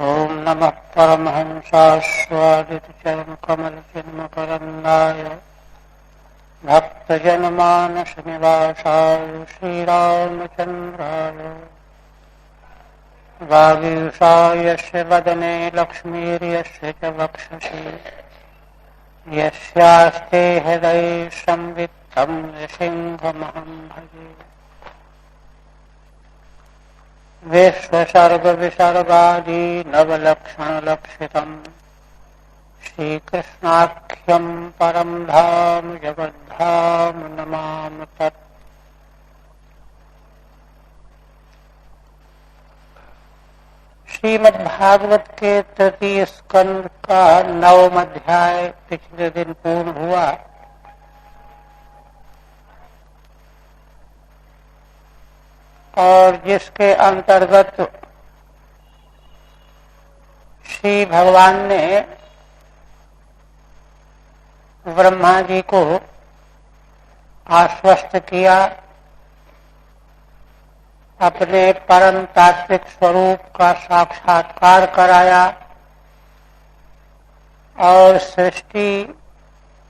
ओम नमः परमहंसास्वादितचरणकमलचिन्मकरन्दाय भक्तजनमानसनिवासाय श्रीरामचन्द्राय वागीशाय यस्य वदने लक्ष्मीर्यस्य च वक्षसि यस्यास्ते हृदये संवित्तं नृसिंहमहं भजे। विश्वसर्गविसर्गादि नवलक्षणलक्षितम् श्रीकृष्णाख्यं परं धाम जगद्धाम नमामि तत्। श्रीमद्भागवत के तृतीय स्कंद का 9वां अध्याय पिछले दिन पूर्ण हुआ। और जिसके अंतर्गत श्री भगवान ने ब्रह्मा जी को आश्वस्त किया, अपने परम तात्विक स्वरूप का साक्षात्कार कराया और सृष्टि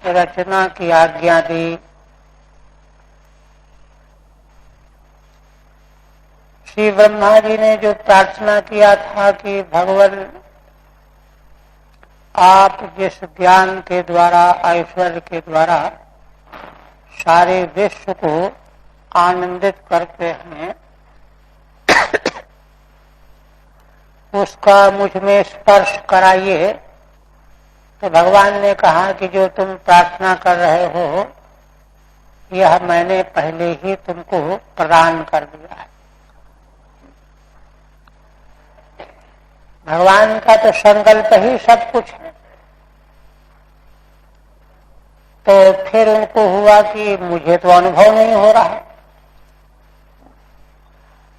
रचना की आज्ञा दी। श्री ब्रह्मा जी ने जो प्रार्थना किया था कि भगवान आप जिस ज्ञान के द्वारा, ऐश्वर्य के द्वारा सारे विश्व को आनंदित करते हैं, उसका मुझ में स्पर्श कराइए। तो भगवान ने कहा कि जो तुम प्रार्थना कर रहे हो यह मैंने पहले ही तुमको प्रदान कर दिया है। भगवान का तो संकल्प ही सब कुछ है। तो फिर उनको हुआ कि मुझे तो अनुभव नहीं हो रहा,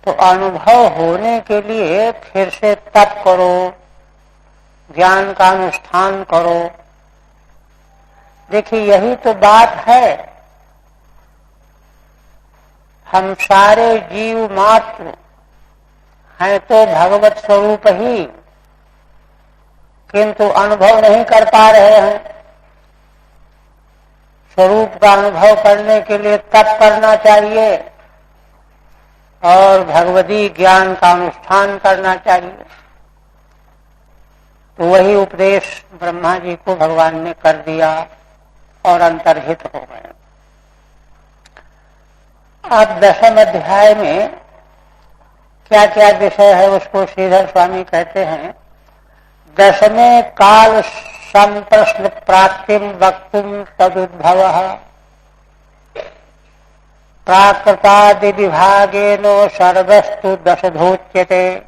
तो अनुभव होने के लिए फिर से तप करो, ज्ञान का अनुष्ठान करो। देखिए यही तो बात है। हम सारे जीव मात्र हैं तो भगवत स्वरूप ही, किंतु अनुभव नहीं कर पा रहे हैं। स्वरूप का अनुभव करने के लिए तप करना चाहिए और भगवदी ज्ञान का अनुष्ठान करना चाहिए। तो वही उपदेश ब्रह्मा जी को भगवान ने कर दिया और अंतर्हित हो गए। अब 10वें अध्याय में क्या क्या विषय है उसको श्रीधर स्वामी कहते हैं। 10वें काल संप्रश्न प्राप्तिम वक्तुम तदुद्भवः प्राकृतादि विभागेनो सर्वस्तु दशधोच्यते।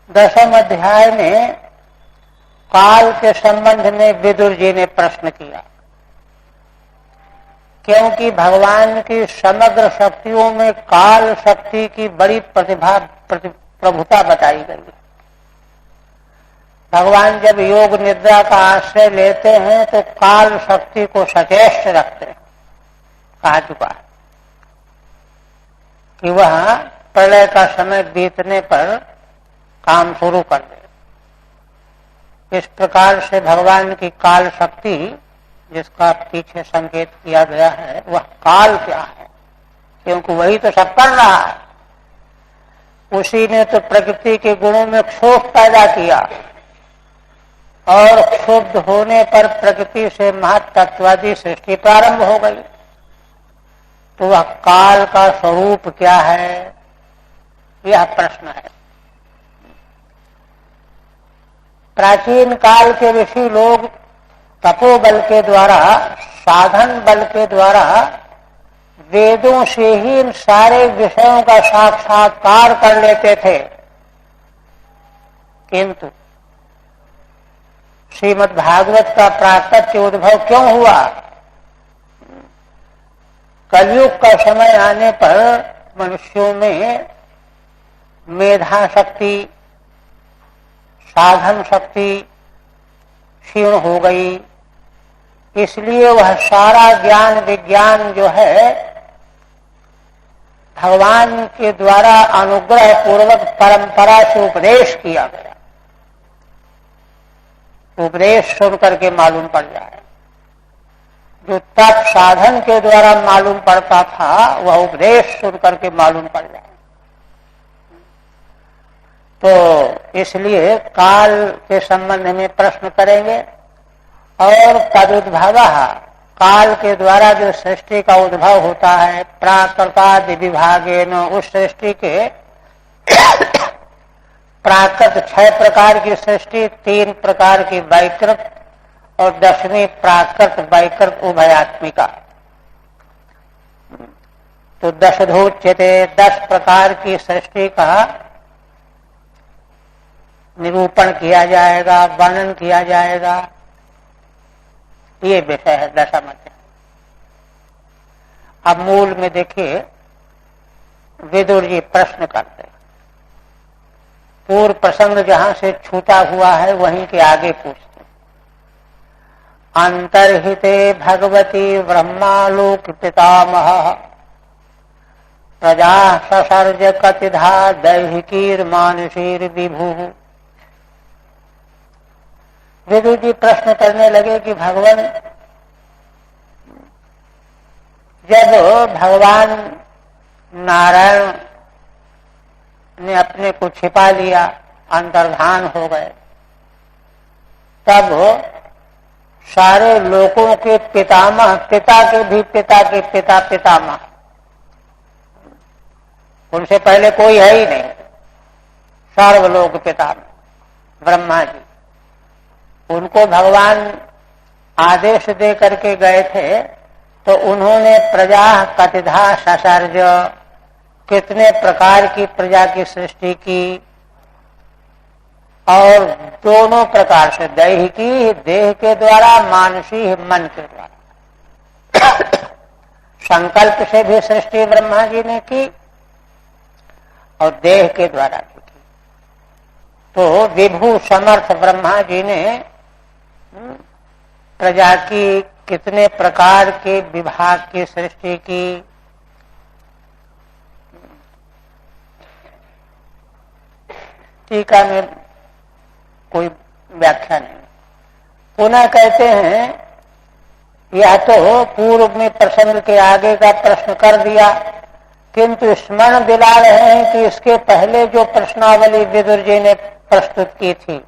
10वें अध्याय में काल के संबंध में विदुर जी ने प्रश्न किया, क्योंकि भगवान की समग्र शक्तियों में काल शक्ति की बड़ी प्रभुता बताई गई है। भगवान जब योग निद्रा का आश्रय लेते हैं तो काल शक्ति को सचेष्ट रखते हैं। कहा चुका है कि वह प्रलय का समय बीतने पर काम शुरू कर दे। इस प्रकार से भगवान की काल शक्ति, जिसका पीछे संकेत किया गया है, वह काल क्या है, क्योंकि वही तो सब कर रहा है। उसी ने तो प्रकृति के गुणों में क्षोभ पैदा किया और क्षुब्ध होने पर प्रकृति से महत्त्वादी सृष्टि प्रारंभ हो गई। तो वह काल का स्वरूप क्या है, यह प्रश्न है। प्राचीन काल के ऋषि लोग तपोबल के द्वारा, साधन बल के द्वारा वेदों से ही इन सारे विषयों का साक्षात्कार कर लेते थे, किंतु श्रीमद् भागवत का प्राकट्य उद्भव क्यों हुआ? कलयुग का समय आने पर मनुष्यों में मेधा शक्ति, साधन शक्ति क्षीण हो गई। इसलिए वह सारा ज्ञान विज्ञान जो है भगवान के द्वारा अनुग्रह पूर्वक परंपरा से उपदेश किया गया, उपदेश सुन करके मालूम पड़ जाए। जो तप साधन के द्वारा मालूम पड़ता था वह उपदेश सुन करके मालूम पड़ जाए। तो इसलिए काल के संबंध में प्रश्न करेंगे और तदुद्भव, काल के द्वारा जो सृष्टि का उद्भव होता है, प्राकृतादि विभागेन, उस सृष्टि के प्राकृत 6 प्रकार की सृष्टि, 3 प्रकार की वैकृत और 10वीं प्राकृत वैकृत उभयात्मिका। तो 10 धूच्यते, 10 प्रकार की सृष्टि का निरूपण किया जाएगा, वर्णन किया जाएगा। ये विषय है दशामध्याय। अब मूल में देखिए, विदुर जी प्रश्न करते हैं। पूर्व प्रसंग जहां से छूटा हुआ है वहीं के आगे पूछते। अंतर्हिते भगवती ब्रह्मालोक पितामह, प्रजा ससर्ज कतिधा दैहिकीर मानुषीर विभु। विदुर जी प्रश्न करने लगे कि भगवान, जब भगवान नारायण ने अपने को छिपा लिया, अंतर्धान हो गए, तब सारे लोकों के पितामह, पिता के भी पिता के पिता पितामह, उनसे पहले कोई है ही नहीं, सर्वलोक पितामह ब्रह्मा जी, उनको भगवान आदेश दे करके गए थे। तो उन्होंने प्रजा कतिधा ससर्ज, कितने प्रकार की प्रजा की सृष्टि की, और दोनों प्रकार से, दैहिकी देह के द्वारा, मानसी मन के द्वारा। संकल्प से भी सृष्टि ब्रह्मा जी ने की और देह के द्वारा भी की। तो विभु समर्थ ब्रह्मा जी ने प्रजा की कितने प्रकार के विभाग की सृष्टि की। टीका में कोई व्याख्या नहीं। पुनः कहते हैं, यह तो पूर्व में प्रसंग के आगे का प्रश्न कर दिया, किंतु स्मरण दिला रहे हैं कि इसके पहले जो प्रश्नावली विदुर जी ने प्रस्तुत की थी,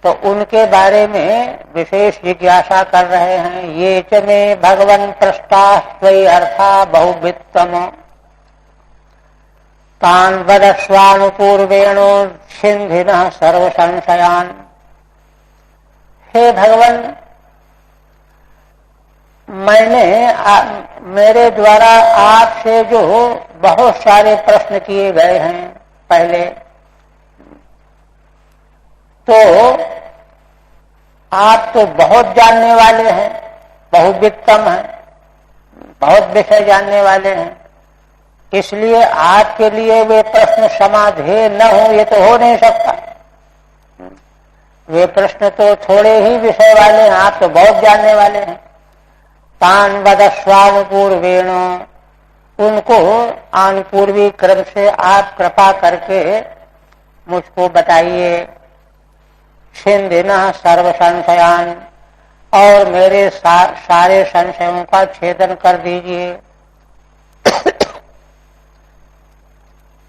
तो उनके बारे में विशेष जिज्ञासा कर रहे हैं। ये च में भगवन् प्रस्तास्त्वयि अर्था बहुवित्तम, तान वदस्वानुपूर्वेणो सिंधिनः सर्व संशयान। हे भगवान, मैंने मेरे द्वारा आपसे जो बहुत सारे प्रश्न किए गए हैं पहले, तो आप तो बहुत जानने वाले हैं, बहुवित्तम हैं, बहुत विषय जानने वाले हैं, इसलिए आपके लिए वे प्रश्न समाधेय न हो, ये तो हो नहीं सकता। वे प्रश्न तो थोड़े ही विषय वाले हैं, आप तो बहुत जानने वाले हैं। तान वदस्वानुपूर्वेण, उनको अनुपूर्वी क्रम से आप कृपा करके मुझको बताइए। छिन्दिनः सर्व संशयान, और मेरे सारे संशयों का छेदन कर दीजिए।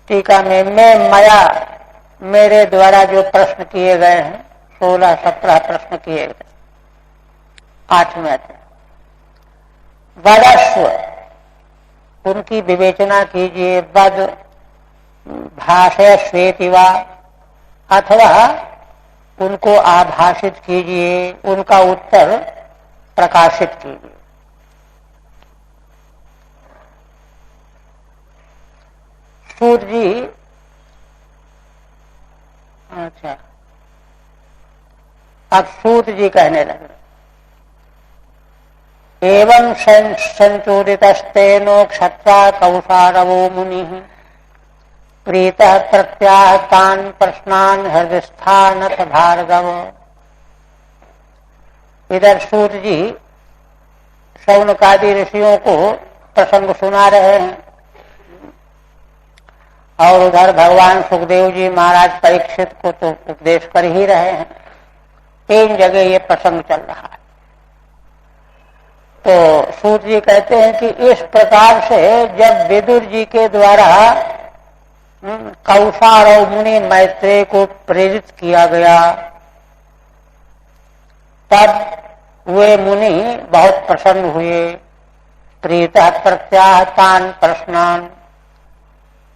टीका में मया, मेरे द्वारा जो प्रश्न किए गए हैं, 16-17 प्रश्न किए गए, 8वें अध्याय। वदस्व, उनकी विवेचना कीजिए। वद भाषयस्वेति वा, अथवा उनको आभाषित कीजिए, उनका उत्तर प्रकाशित कीजिए। सूत जी, अच्छा, अब सूत जी कहने लगे, एवं संचोदितस्तेनो क्षत्रा कौशारवो मुनिः प्रीतः प्रत्याह तान् प्रश्नान् हृदयस्थानथ भार्गव। इधर सूत जी शौनकादि ऋषियों को प्रसंग सुना रहे हैं। और उधर भगवान सुखदेव जी महाराज परीक्षित को तो उपदेश कर ही रहे हैं। 3 जगह ये प्रसंग चल रहा है। तो सूत जी कहते हैं कि इस प्रकार से जब विदुर जी के द्वारा कौशार और मुनि मैत्रेय को प्रेरित किया गया, तब वे मुनि बहुत प्रसन्न हुए। प्रीतः प्रत्याहतान प्रश्नान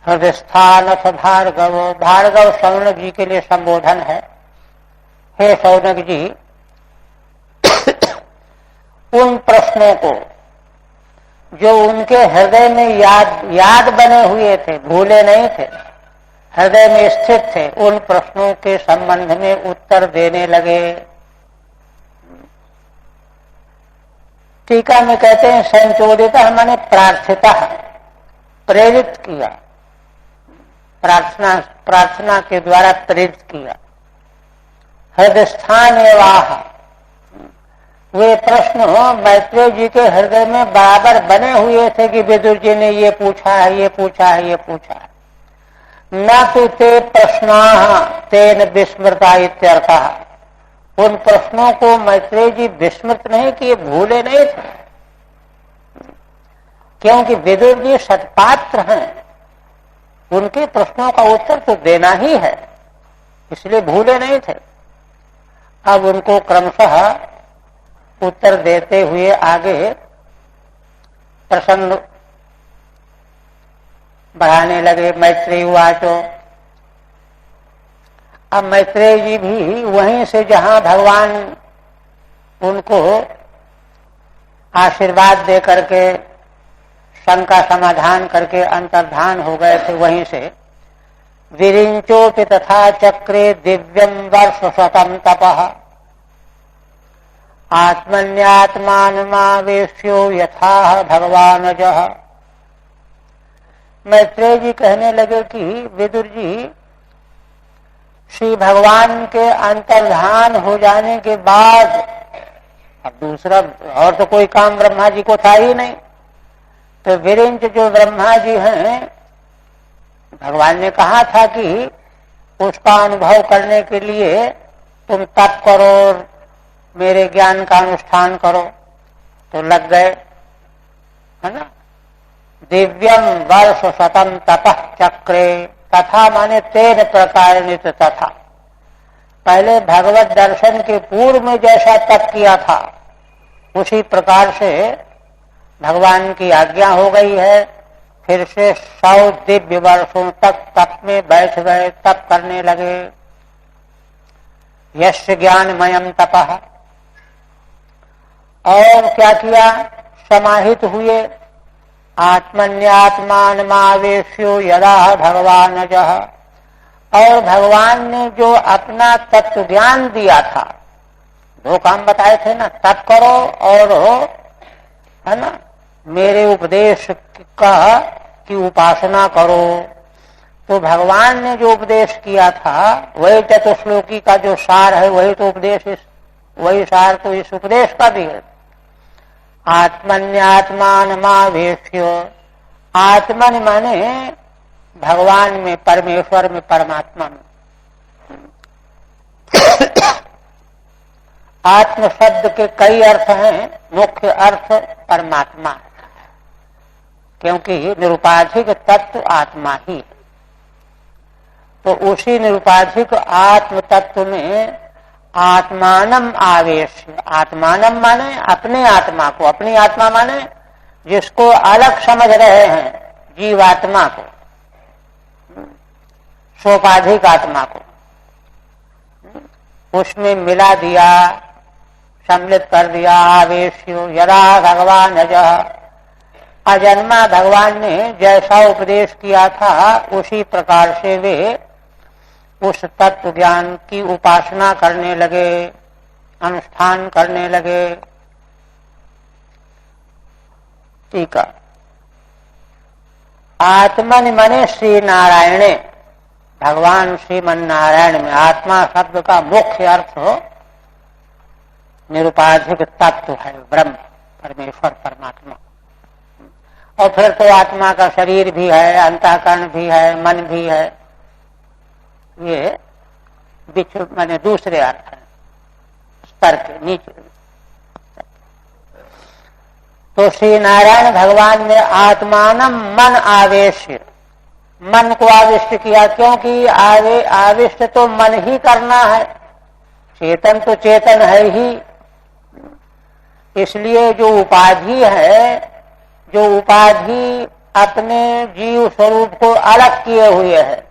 हृदयस्थान अथ भार्गव। भार्गव शौनक जी के लिए संबोधन है। हे शौनक जी, उन प्रश्नों को जो उनके हृदय में याद बने हुए थे, भूले नहीं थे, हृदय में स्थित थे, उन प्रश्नों के संबंध में उत्तर देने लगे। टीका में कहते हैं संचोदिता माने प्रार्थिता, प्रेरित किया, प्रार्थना के द्वारा प्रेरित किया। हृदय स्थान एवाह, वे प्रश्न मैत्रेय जी के हृदय में बराबर बने हुए थे कि विदुर जी ने ये पूछा है, ये पूछा है, ये पूछा है। न तो ते प्रश्नाः तेन विस्मृता इत्यर्थः। उन प्रश्नों को मैत्रेय जी विस्मृत नहीं किए, भूले नहीं थे, क्योंकि विदुर जी सत्पात्र हैं, उनके प्रश्नों का उत्तर तो देना ही है, इसलिए भूले नहीं थे। अब उनको क्रमशः उत्तर देते हुए आगे प्रसंग बढ़ाने लगे। मैत्रेय वाचो, अब मैत्रेय जी भी वहीं से जहां भगवान उनको आशीर्वाद दे करके शंका समाधान करके अंतर्धान हो गए थे, वहीं से विरिंचोपि तथा चक्रे दिव्यम वर्ष शतम तपः आत्मन्यात्मानमावेश्यो यथा भगवानजः। मैत्रेय जी कहने लगे कि विदुर जी, श्री भगवान के अंतर्धान हो जाने के बाद अब दूसरा और तो कोई काम ब्रह्मा जी को था ही नहीं, तो विरिंच जो ब्रह्मा जी हैं, भगवान ने कहा था कि उसका अनुभव करने के लिए तुम तप करो, मेरे ज्ञान का अनुष्ठान करो, तो लग गए, है ना। दिव्यम वर्ष शतम तपः चक्रे, तथा माने तेन प्रकार नित, तथा पहले भगवत दर्शन के पूर्व में जैसा तप किया था उसी प्रकार से भगवान की आज्ञा हो गई है। फिर से 100 दिव्य वर्षों तक तप में बैठ गए, तप करने लगे। यस्य ज्ञानमयम तपः, और क्या किया, समाहित हुए। आत्मन्यात्मानमावेश्यो यदा भगवानजः, और भगवान ने जो अपना तत्व ज्ञान दिया था, 2 काम बताए थे ना, तप करो और है ना मेरे उपदेश की उपासना करो। तो भगवान ने जो उपदेश किया था वही चतुश्लोकी का जो सार है, वही तो उपदेश, वही सार तो इस उपदेश का भी है। आत्मन्यात्मानमावेश्य, आत्मन माने भगवान में, परमेश्वर में, परमात्मा में। आत्म शब्द के कई अर्थ हैं, मुख्य अर्थ परमात्मा, क्योंकि निरुपाधिक तत्व आत्मा ही है। तो उसी निरुपाधिक आत्म तत्व में आत्मानम आवेश, आत्मानम माने अपने आत्मा को, अपनी आत्मा माने जिसको अलग समझ रहे हैं, जीवात्मा को, सोपाधिक आत्मा को, उसमें मिला दिया, सम्मिलित कर दिया। आवेश्यो यदा भगवान अजः, अजन्मा भगवान ने जैसा उपदेश किया था उसी प्रकार से वे उस तत्व ज्ञान की उपासना करने लगे, अनुष्ठान करने लगे। ठीक है। आत्मन मने श्री नारायणे, भगवान श्रीमन नारायण में। आत्मा शब्द का मुख्य अर्थ हो निरुपाधिक तत्व है, ब्रह्म, परमेश्वर, परमात्मा। और फिर तो आत्मा का शरीर भी है, अंतःकरण भी है, मन भी है। ये माने दूसरे अर्थ है, स्तर के नीचे। तो श्री नारायण भगवान ने आत्मानम मन आवेश्य, मन को आविष्ट किया, क्योंकि आविष्ट तो मन ही करना है, चेतन तो चेतन है ही। इसलिए जो उपाधि है, जो उपाधि अपने जीव स्वरूप को अलग किए हुए है,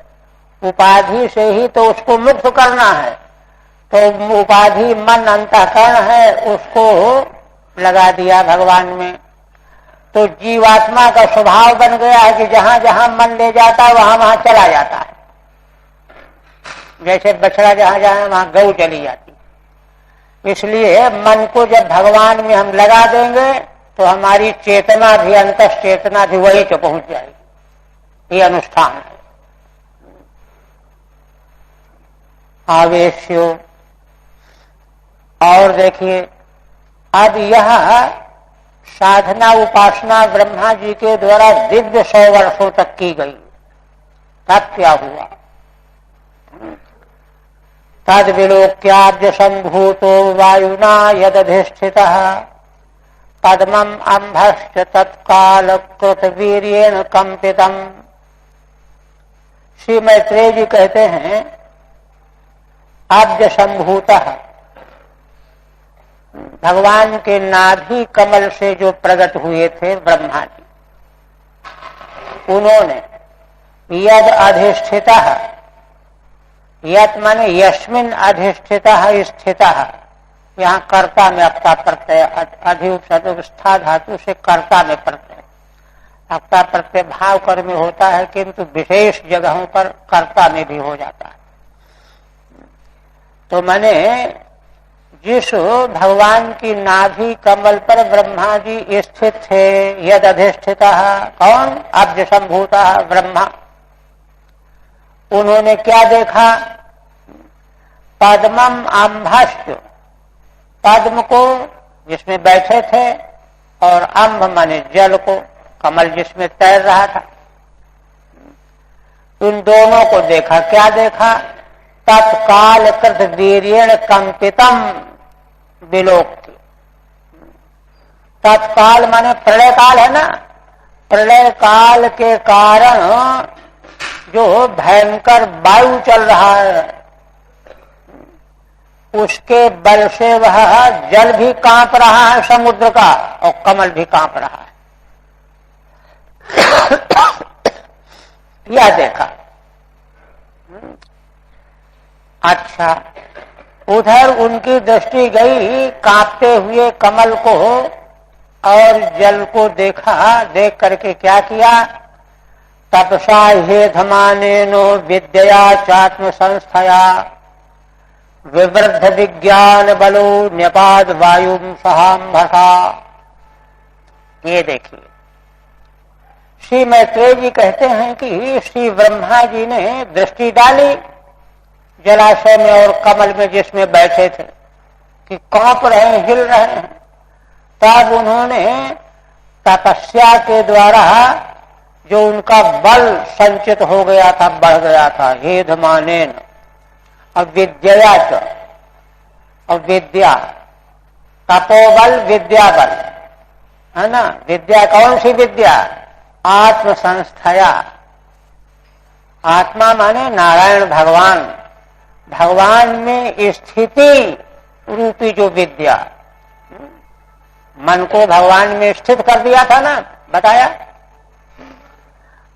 उपाधि से ही तो उसको मुक्त करना है। तो उपाधि मन अंतःकरण है, उसको लगा दिया भगवान में। तो जीवात्मा का स्वभाव बन गया है कि जहां जहां मन ले जाता है वहां वहां चला जाता है। जैसे बछड़ा जहां जाए वहां गऊ चली जाती। इसलिए मन को जब भगवान में हम लगा देंगे तो हमारी चेतना भी, अंतस चेतना भी वही तो पहुंच जाएगी। ये अनुष्ठान है। आवेश्यो। और देखिए, अब यह साधना उपासना ब्रह्मा जी के द्वारा दिव्य 100 वर्षों तक की गई। तब क्या हुआ? तद विलोक्याब्ज संभूतो वायुना यदधिष्ठितः पद्मम अंभश्च तत्काल कृतवीर्येण कंपितम। श्री मैत्रेय जी कहते हैं, अब्ज संभूतः, भगवान के नाभि कमल से जो प्रकट हुए थे ब्रह्मा जी, उन्होंने यद अधिष्ठितः, यत माने यस्मिन अधिष्ठितः स्थितः, यहाँ कर्ता में अक्ता प्रत्यय, अधिष्ठा धातु से कर्ता में प्रत्यय। अक्ता प्रत्यय भाव कर में होता है, किंतु विशेष जगहों पर कर्ता में भी हो जाता है। तो माने जिस भगवान की नाभि कमल पर ब्रह्मा जी स्थित थे, यद अधिष्ठितः, कौन? अब्ज संभूतः ब्रह्मा। उन्होंने क्या देखा? पद्मम अंभश्च, पद्म को जिसमें बैठे थे, और अंभ माने जल को, कमल जिसमें तैर रहा था, उन दोनों को देखा। क्या देखा? तत्काल कृत वीर्येण कंपितम विलोक्य। तत्काल माने प्रलय काल है ना, प्रलय काल के कारण जो भयंकर वायु चल रहा है, उसके बल से वह जल भी कांप रहा है समुद्र का, और कमल भी कांप रहा है। यह देखा। अच्छा, उधर उनकी दृष्टि गई कांपते हुए कमल को और जल को देखा। देख करके क्या किया? तपसा हेधमानेनो विद्या चात्म संस्थया विवृद्ध विज्ञान बलो न्यपाद वायुम सहाम्भसा। ये देखिए, श्री मैत्रेय जी कहते हैं कि श्री ब्रह्मा जी ने दृष्टि डाली जलाशय में और कमल में जिसमें बैठे थे कि कांप रहे हैं, हिल रहे हैं। तब उन्होंने तपस्या के द्वारा जो उनका बल संचित हो गया था, बढ़ गया था, हेधमानेन, अविद्या च, अविद्या, तपोबल विद्या बल है ना। विद्या कौन सी विद्या? आत्म संस्थया। आत्मा माने नारायण भगवान, भगवान में स्थिति रूपी जो विद्या, मन को भगवान में स्थित कर दिया था ना, बताया।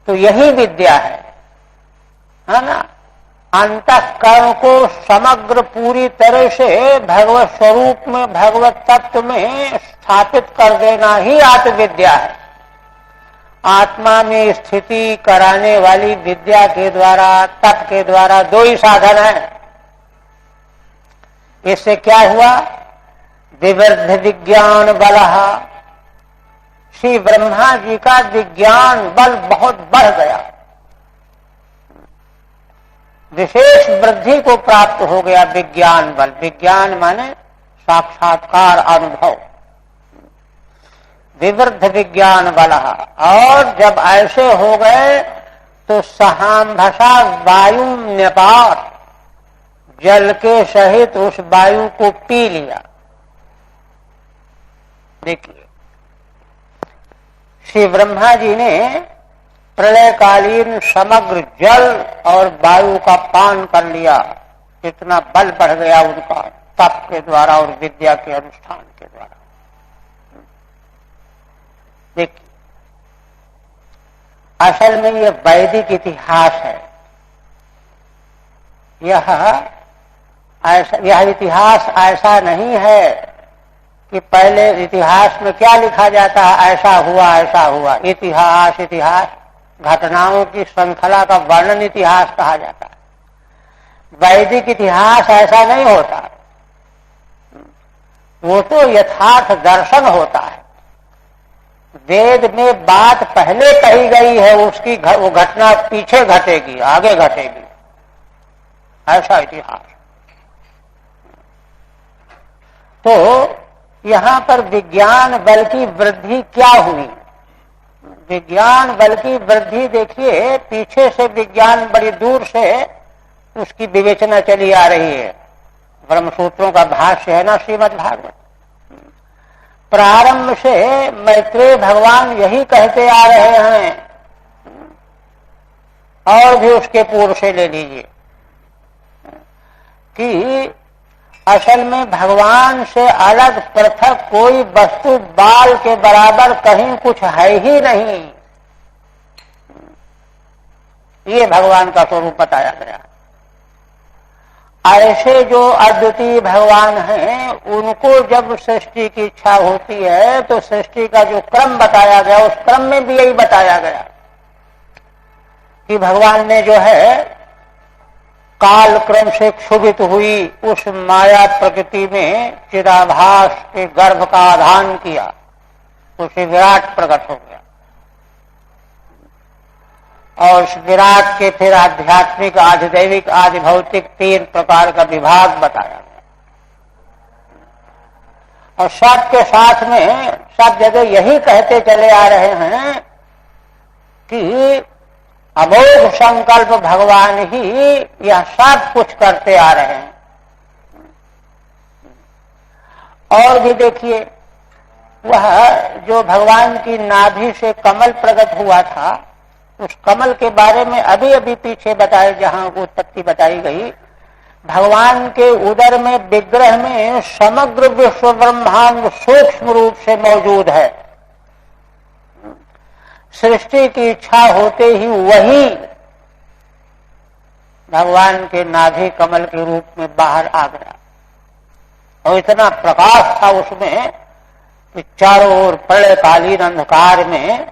तो यही विद्या है ना। अंतःकरण को समग्र पूरी तरह से भगवत स्वरूप में, भगवत तत्व में स्थापित कर देना ही आत्मविद्या है। आत्मा में स्थिति कराने वाली विद्या के द्वारा, तप के द्वारा दो ही साधन है। इससे क्या हुआ? विवृद्ध विज्ञान बलः, श्री ब्रह्मा जी का विज्ञान बल बहुत बढ़ गया, विशेष वृद्धि को प्राप्त हो गया विज्ञान बल। विज्ञान माने साक्षात्कार, अनुभव। विवृद्ध विज्ञान बल। और जब ऐसे हो गए तो सहांभसा वायु न्यपात, जल के सहित उस वायु को पी लिया। देखिए, श्री ब्रह्मा जी ने प्रलयकालीन समग्र जल और वायु का पान कर लिया। इतना बल बढ़ गया उनका तप के द्वारा और विद्या के अनुष्ठान के द्वारा। देखिए, असल में यह वैदिक इतिहास है। यह इतिहास ऐसा नहीं है कि पहले इतिहास में क्या लिखा जाता है, ऐसा हुआ ऐसा हुआ। इतिहास घटनाओं की श्रृंखला का वर्णन इतिहास कहा जाता है। वैदिक इतिहास ऐसा नहीं होता, वो तो यथार्थ दर्शन होता है। वेद में बात पहले कही गई है, उसकी वो घटना पीछे घटेगी, आगे घटेगी, ऐसा इतिहास। तो यहां पर विज्ञान बल की वृद्धि क्या हुई? विज्ञान बल की वृद्धि देखिए, पीछे से विज्ञान बड़ी दूर से उसकी विवेचना चली आ रही है। ब्रह्मसूत्रों का भाष्य है ना श्रीमद् भागवत। प्रारंभ से मैत्रेय भगवान यही कहते आ रहे हैं, और भी उसके पूर्व से ले लीजिए, कि असल में भगवान से अलग पृथक कोई वस्तु बाल के बराबर कहीं कुछ है ही नहीं। ये भगवान का स्वरूप बताया गया। ऐसे जो अद्वितीय भगवान हैं, उनको जब सृष्टि की इच्छा होती है तो सृष्टि का जो क्रम बताया गया, उस क्रम में भी यही बताया गया कि भगवान ने जो है काल क्रम से क्षुभित हुई उस माया प्रकृति में चिदाभास के गर्भ का आधान किया, उसे विराट प्रकट हो गया। और उस विराट के फिर आध्यात्मिक, आधिदैविक, आधिभौतिक 3 प्रकार का विभाग बताया गया। और सबके साथ में सब जगह यही कहते चले आ रहे हैं कि अमोघ संकल्प भगवान ही यह सब कुछ करते आ रहे हैं। और भी देखिए, वह जो भगवान की नाभि से कमल प्रकट हुआ था, उस कमल के बारे में अभी अभी पीछे बताए, जहां उत्पत्ति बताई गई, भगवान के उदर में विग्रह में समग्र विश्व ब्रह्मांड सूक्ष्म रूप से मौजूद है। सृष्टि की इच्छा होते ही वही भगवान के नाभि कमल के रूप में बाहर आ गया। और इतना प्रकाश था उसमें कि चारों ओर प्रलयकालीन अंधकार में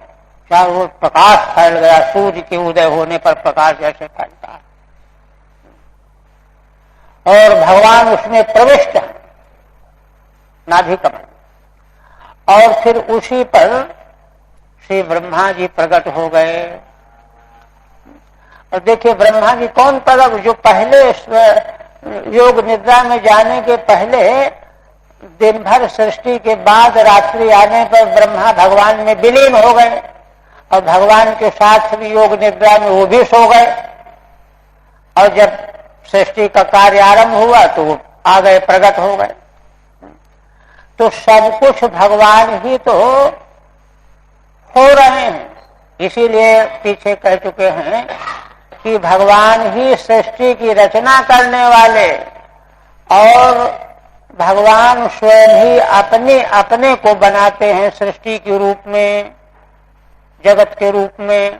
चारों ओर प्रकाश फैल गया। सूर्य के उदय होने पर प्रकाश जैसे फैलता है, और भगवान उसमें प्रविष्ट है, नाभि कमल। और फिर उसी पर श्री ब्रह्मा जी प्रकट हो गए। और देखिए, ब्रह्मा जी कौन प्रकट, जो पहले योग निद्रा में जाने के पहले दिन भर सृष्टि के बाद रात्रि आने पर ब्रह्मा भगवान में विलीन हो गए, और भगवान के साथ भी योग निद्रा में वो भी सो गए। और जब सृष्टि का कार्य आरंभ हुआ तो वो आ गए, प्रकट हो गए। तो सब कुछ भगवान ही तो हो रहे हैं। इसीलिए पीछे कह चुके हैं कि भगवान ही सृष्टि की रचना करने वाले, और भगवान स्वयं ही अपने अपने को बनाते हैं सृष्टि के रूप में, जगत के रूप में।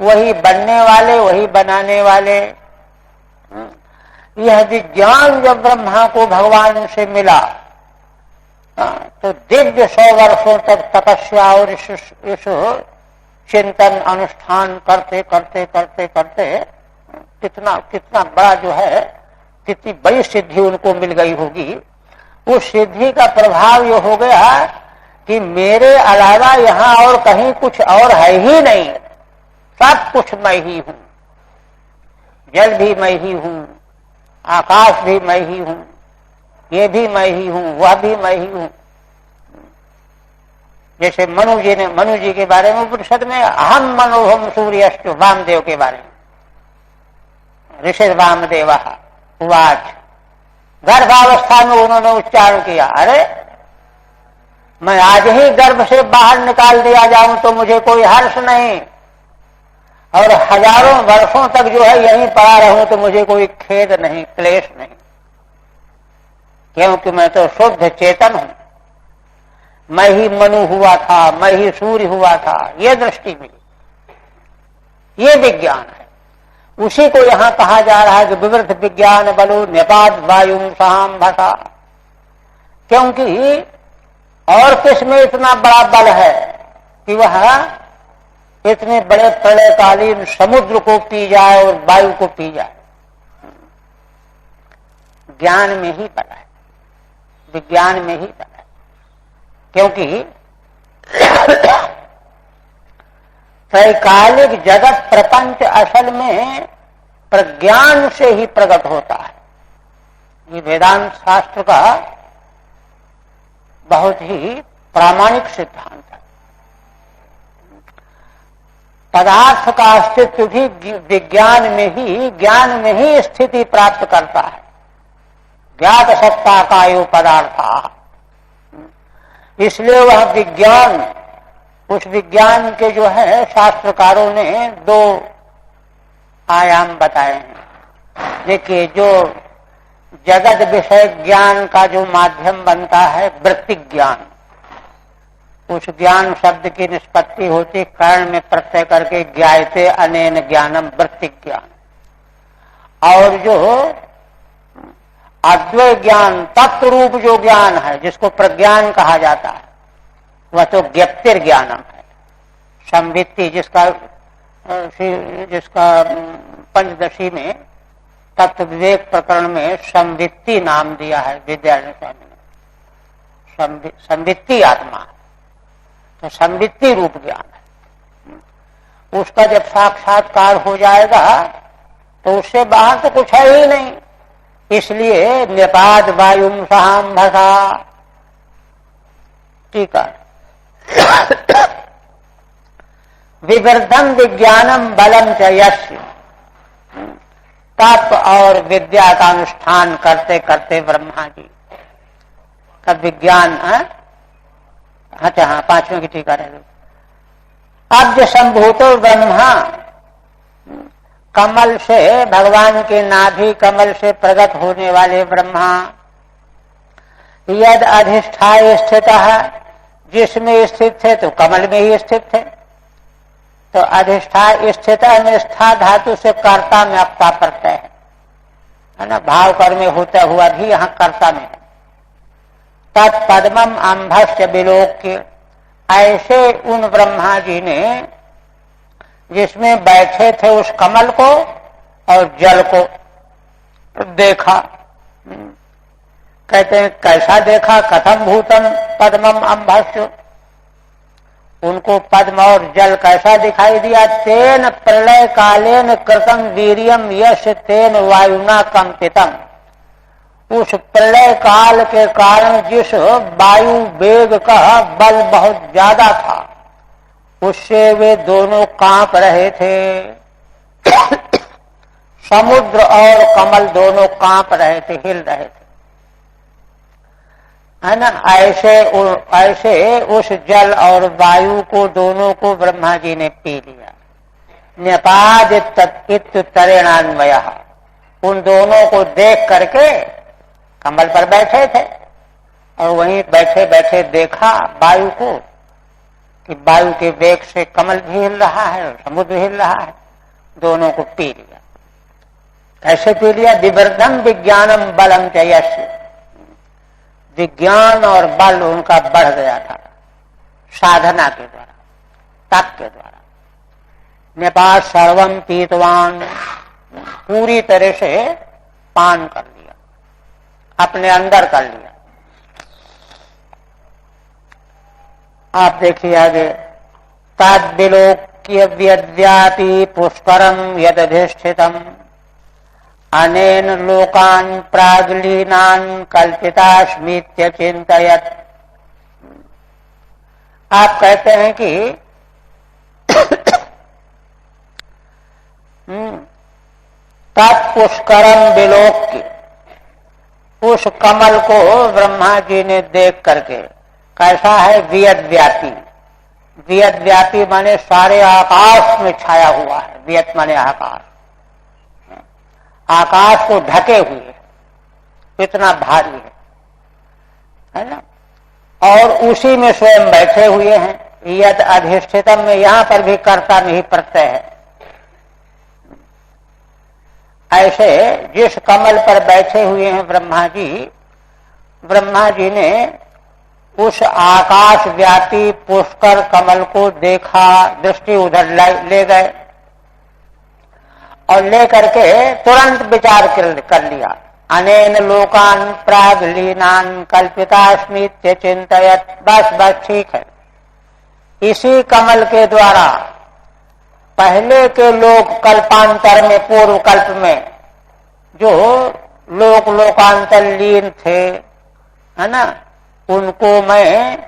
वही बनने वाले, वही बनाने वाले। यह विज्ञान जब ब्रह्मा को भगवान से मिला तो दिव्य 100 वर्षों तक तपस्या और इस चिंतन अनुष्ठान करते करते करते करते कितना कितना बड़ा जो है, कितनी बड़ी सिद्धि उनको मिल गई होगी। उस सिद्धि का प्रभाव ये हो गया कि मेरे अलावा यहाँ और कहीं कुछ और है ही नहीं, सब कुछ मैं ही हूँ। जल भी मैं ही हूँ, आकाश भी मैं ही हूँ, ये भी मैं ही हूँ, वह भी मैं ही हूँ। जैसे मनु जी के बारे में उपनिषद में अहम मनोहम सूर्यश्च वामदेव के बारे में ऋषि वामदेव उवाच, गर्भावस्था में उन्होंने उच्चारण किया, अरे मैं आज ही गर्भ से बाहर निकाल दिया जाऊं तो मुझे कोई हर्ष नहीं, और हजारों वर्षों तक जो है यहीं पड़ा रहूं तो मुझे कोई खेद नहीं, क्लेश नहीं, क्योंकि मैं तो शुद्ध चेतन हूं। मैं ही मनु हुआ था, मैं ही सूर्य हुआ था, ये दृष्टि मिली। ये विज्ञान है, उसी को यहां कहा जा रहा है कि विवृद्ध विज्ञान बलो नेपाद वायु साम भसा, क्योंकि और किसमें इतना बड़ा बल है कि वह इतने बड़े प्रलयकालीन समुद्र को पी जाए और वायु को पी जाए। ज्ञान में ही बल है, विज्ञान में ही बल है, क्योंकि त्रैकालिक जगत प्रपंच असल में प्रज्ञान से ही प्रकट होता है। ये वेदांत शास्त्र का बहुत ही प्रामाणिक सिद्धांत है। पदार्थ का अस्तित्व भी विज्ञान में ही, ज्ञान में ही स्थिति प्राप्त करता है। ज्ञात सत्ता का यो पदार्थ, इसलिए वह विज्ञान, उस विज्ञान के जो है शास्त्रकारों ने दो आयाम बताए हैं। देखिए, जो जगत विषय ज्ञान का जो माध्यम बनता है वृत्ति ज्ञान, उस ज्ञान शब्द की निष्पत्ति होती कर्ण में प्रत्यय करके ज्ञायते अनेन ज्ञानम वृत्ति ज्ञान, और जो अद्वय ज्ञान तत्व रूप जो ज्ञान है जिसको प्रज्ञान कहा जाता है, वह तो ज्ञप्तिर ज्ञानम है। संवित्ति जिसका पंचदशी में तत्व विवेक प्रकरण में संवित्ति नाम दिया है विद्यारण्य स्वामी ने। संवित्ति आत्मा, तो संवित्ति रूप ज्ञान है। उसका जब साक्षात्कार हो जाएगा तो उससे बाहर तो कुछ है ही नहीं। इसलिए नेपाद वायुम सहाम भसा, ठीक है। विवृद्धम विज्ञानम बलम च यस्य, तप और विद्या का अनुष्ठान करते करते ब्रह्मा जी का विज्ञान, अच्छा हाँ, पांचवें की टीका रहे। अब्ज संभूतो ब्रह्मा, कमल से, भगवान के नाभि कमल से प्रकट होने वाले ब्रह्मा, यद अधिष्ठाय स्थित है, जिसमें स्थित थे तो कमल में ही स्थित थे। तो अधिष्ठाय स्थित में स्था धातु से कर्ता में अपता प्रत्यय है ना, भाव कर में होता हुआ भी यहाँ कर्ता में है। तत्पद्मम अंभस्य विलोक्य, ऐसे उन ब्रह्मा जी ने जिसमें बैठे थे उस कमल को और जल को देखा। कहते हैं कैसा देखा, कथम भूतम पद्मम अंभस्य, उनको पद्म और जल कैसा दिखाई दिया। तेन प्रलय कालेन कृतम वीर्यम यश तेन वायुना कंपितम, उस प्रलय काल के कारण जिस वायु वेग का बल बहुत ज्यादा था उससे वे दोनों कांप रहे थे। समुद्र और कमल दोनों कांप रहे थे, हिल रहे थे, है ना। ऐसे उस जल और वायु को दोनों को ब्रह्मा जी ने पी लिया। नेपाद तरेणान्वय, उन दोनों को देख करके कमल पर बैठे थे और वहीं बैठे बैठे देखा वायु को कि वायु के वेग से कमल भी हिल रहा है और समुद्र हिल रहा है, दोनों को पी लिया। कैसे पी लिया? विवृद्धम विज्ञानम बलम च यस्य, विज्ञान और बल उनका बढ़ गया था साधना के द्वारा, तप के द्वारा। नेपाल सर्वम पीतवान, पूरी तरह से पान कर लिया, अपने अंदर कर लिया। आप देखिए आगे, तद्विलोक्य व्यद्यापि पुष्करम यदधिष्ठितम अनेन लोकान प्रागलीनान कल्पितास्मीत्य चिंतयत। आप कहते हैं कि तत्पुष्करम विलोक्य, उस कमल को ब्रह्मा जी ने देख करके, कैसा है, वियद व्यापी। वियद व्यापी माने सारे आकाश में छाया हुआ है। वियत माने आकाश, आकाश को ढके हुए, इतना भारी है ना। और उसी में स्वयं बैठे हुए हैं। यद अधिष्ठितम में यहां पर भी कर्ता नहीं प्रत्यय है। ऐसे जिस कमल पर बैठे हुए हैं ब्रह्मा जी ने उस आकाश व्यापी पुष्कर कमल को देखा, दृष्टि उधर ले गए और लेकर के तुरंत विचार कर लिया। अनेन लोकान प्रागलीनान कल्पितास्मित्य चिंतयत। बस ठीक है, इसी कमल के द्वारा पहले के लोग कल्पांतर में, पूर्व कल्प में जो लोकांतर लीन थे, है ना, उनको मैं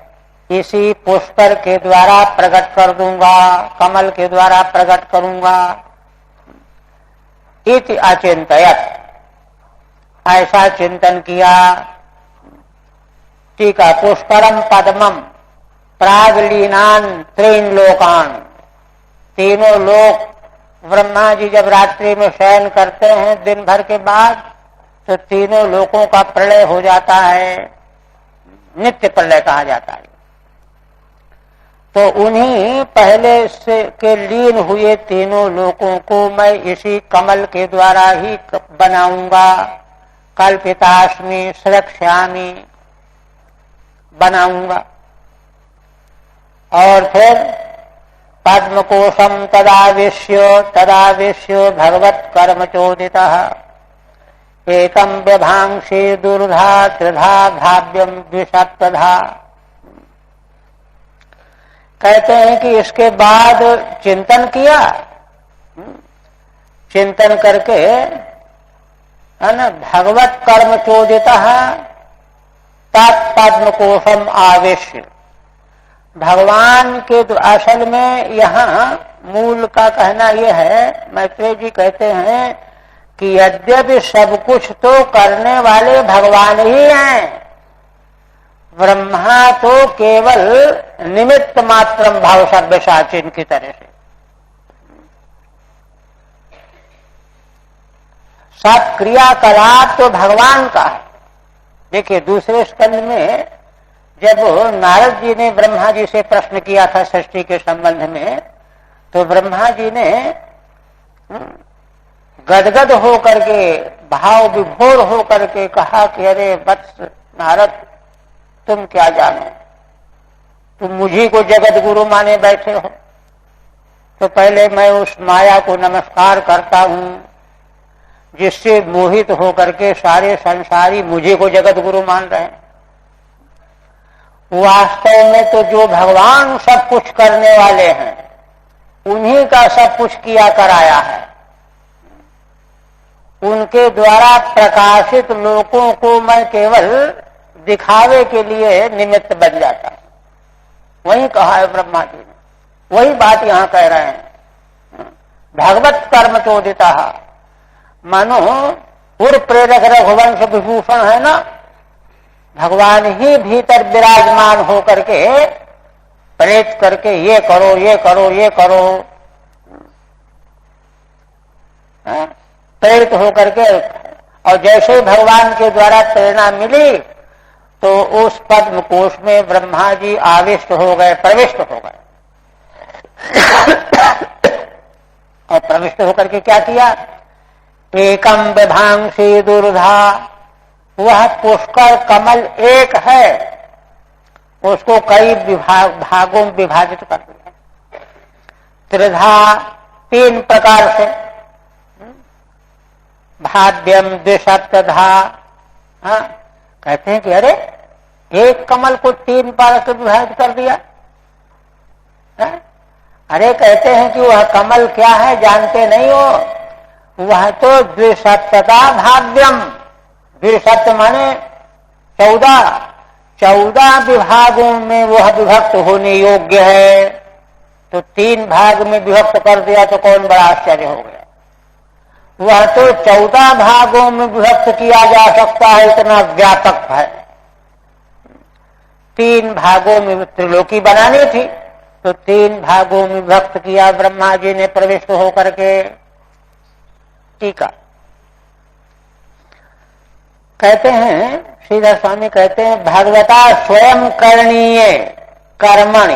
इसी पुष्कर के द्वारा प्रकट कर दूंगा, कमल के द्वारा प्रकट करूंगा। इति अचिंतयत, ऐसा चिंतन किया। टीका, पुष्करम पद्मम प्रागलीनान त्रीन लोकान। तीनों लोक, ब्रह्मा जी जब रात्रि में शयन करते हैं दिन भर के बाद, तो तीनों लोकों का प्रलय हो जाता है, नित्य प्रलय कहा जाता है। तो उन्हीं पहले से के लीन हुए तीनों लोकों को मैं इसी कमल के द्वारा ही बनाऊंगा। कल्पितास्मि सुरक्ष्यामि, बनाऊंगा। और फिर पद्मकोशम तदाविश्य भगवत कर्म चोदितः एकम व्यभांसी दुर्धा त्रिधा भाव्यम द्विशतधा। कहते हैं कि इसके बाद चिंतन किया, चिंतन करके, है ना, भगवत कर्म चोदितः तत्पद्मकोशम आवेश्य। भगवान के असल में यहाँ मूल का कहना यह है, मैत्रेय जी कहते हैं कि यद्यपि सब कुछ तो करने वाले भगवान ही हैं, ब्रह्मा तो केवल निमित्त मात्रम भाव सव्यसाचिन की तरह से। सब क्रियाकलाप तो भगवान का है। देखिए दूसरे स्कंद में जब नारद जी ने ब्रह्मा जी से प्रश्न किया था सृष्टि के संबंध में, तो ब्रह्मा जी ने गदगद होकर के, भाव विभोर होकर के कहा कि अरे वत्स नारद, तुम क्या जानो, तुम मुझी को जगत गुरु माने बैठे हो। तो पहले मैं उस माया को नमस्कार करता हूं जिससे मोहित होकर के सारे संसारी मुझे को जगत गुरु मान रहे हैं। वास्तव में तो जो भगवान सब कुछ करने वाले हैं, उन्हीं का सब कुछ किया कराया है। उनके द्वारा प्रकाशित लोगों को मैं केवल दिखावे के लिए निमित्त बन जाता हूं। वही कहा है ब्रह्मा जी ने, वही बात यहां कह रहे हैं। भगवत कर्म चोदिता, मानो पूर्व प्रेरक रघुवंश विभूषण है ना, भगवान ही भीतर विराजमान होकर के प्रेरित करके ये करो, ये करो, ये करो, प्रेरित होकर के। और जैसे भगवान के द्वारा प्रेरणा मिली तो उस पद्म कोश में ब्रह्मा जी आविष्ट हो गए, प्रविष्ट हो गए। और प्रविष्ट होकर के क्या किया, एकम विभांसी दुर्धा, वह पुष्कर कमल एक है, उसको कई भागों में विभाजित कर दिया। त्रिधा, तीन प्रकार से, भाव्यम द्विशतधा। कहते हैं कि अरे एक कमल को तीन भाग से विभाजित कर दिया। अरे कहते हैं कि वह कमल क्या है जानते नहीं हो, वह तो द्विशतता भाव्यम, द्विशत माने 14, 14 विभागों में वह विभक्त होने योग्य है, तो 3 भाग में विभक्त कर दिया तो कौन बड़ा आश्चर्य हो गया। वह तो 14 भागों में विभक्त किया जा सकता है, इतना व्यापक है। 3 भागों में त्रिलोकी बनानी थी, तो 3 भागों में विभक्त किया ब्रह्मा जी ने प्रविष्ट होकर के। टीका कहते हैं, श्रीधर स्वामी कहते हैं, भगवता स्वयं करणीय कर्मणि,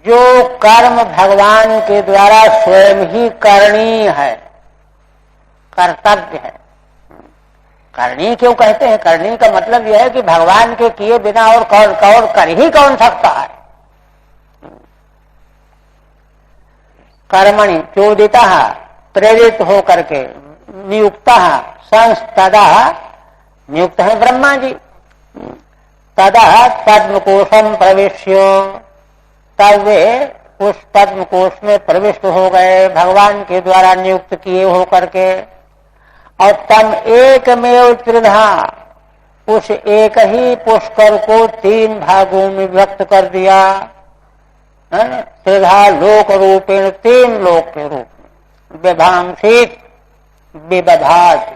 जो कर्म भगवान के द्वारा स्वयं ही करणीय है, कर्तव्य है। करनी क्यों कहते हैं? करनी का मतलब यह है कि भगवान के किए बिना और कर ही कौन सकता है। कर्मणि चोदिता प्रेरित होकर के, नियुक्ता संस्तदा, नियुक्त है ब्रह्मा जी, तदा पद्मकोशम प्रविश्य, तब वे उस पद्मकोश में प्रविष्ट हो गए भगवान के द्वारा नियुक्त किए होकर के। और तम एकमेव त्रिधा, उस एक ही पुष्कर को 3 भागों में व्यक्त कर दिया। त्रिधा लोक रूपेण, 3 लोक के रूप में, विभांसित विबधात,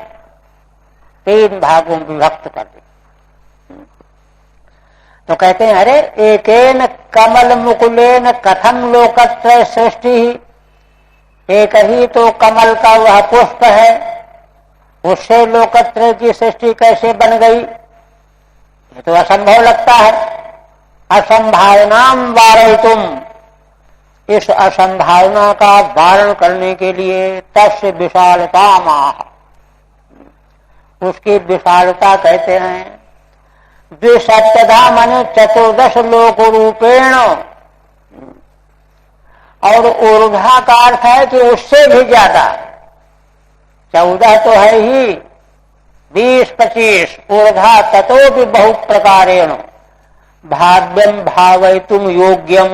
3 भागों में विभक्त कर दिया। तो कहते हैं, अरे एकेन कमल मुकुलेन कथम लोकत्रय सृष्टि, एक ही तो कमल का वह पुष्प है, उससे लोकत्रय की सृष्टि कैसे बन गई? ये तो असंभव लगता है। असंभावनाम वारयितुम, इस असंभावना का वारण करने के लिए तस्य विशालता माह, उसकी विशालता कहते हैं। द्विसप्तधा माने 14 लोक रूपेण, और ऊर्ध्वा का अर्थ है कि उससे भी ज्यादा। 14 तो है ही, 20-25 ऊर्ध्वा ततो भी बहुत प्रकारेण भाव्यम भावयितुम योग्यम,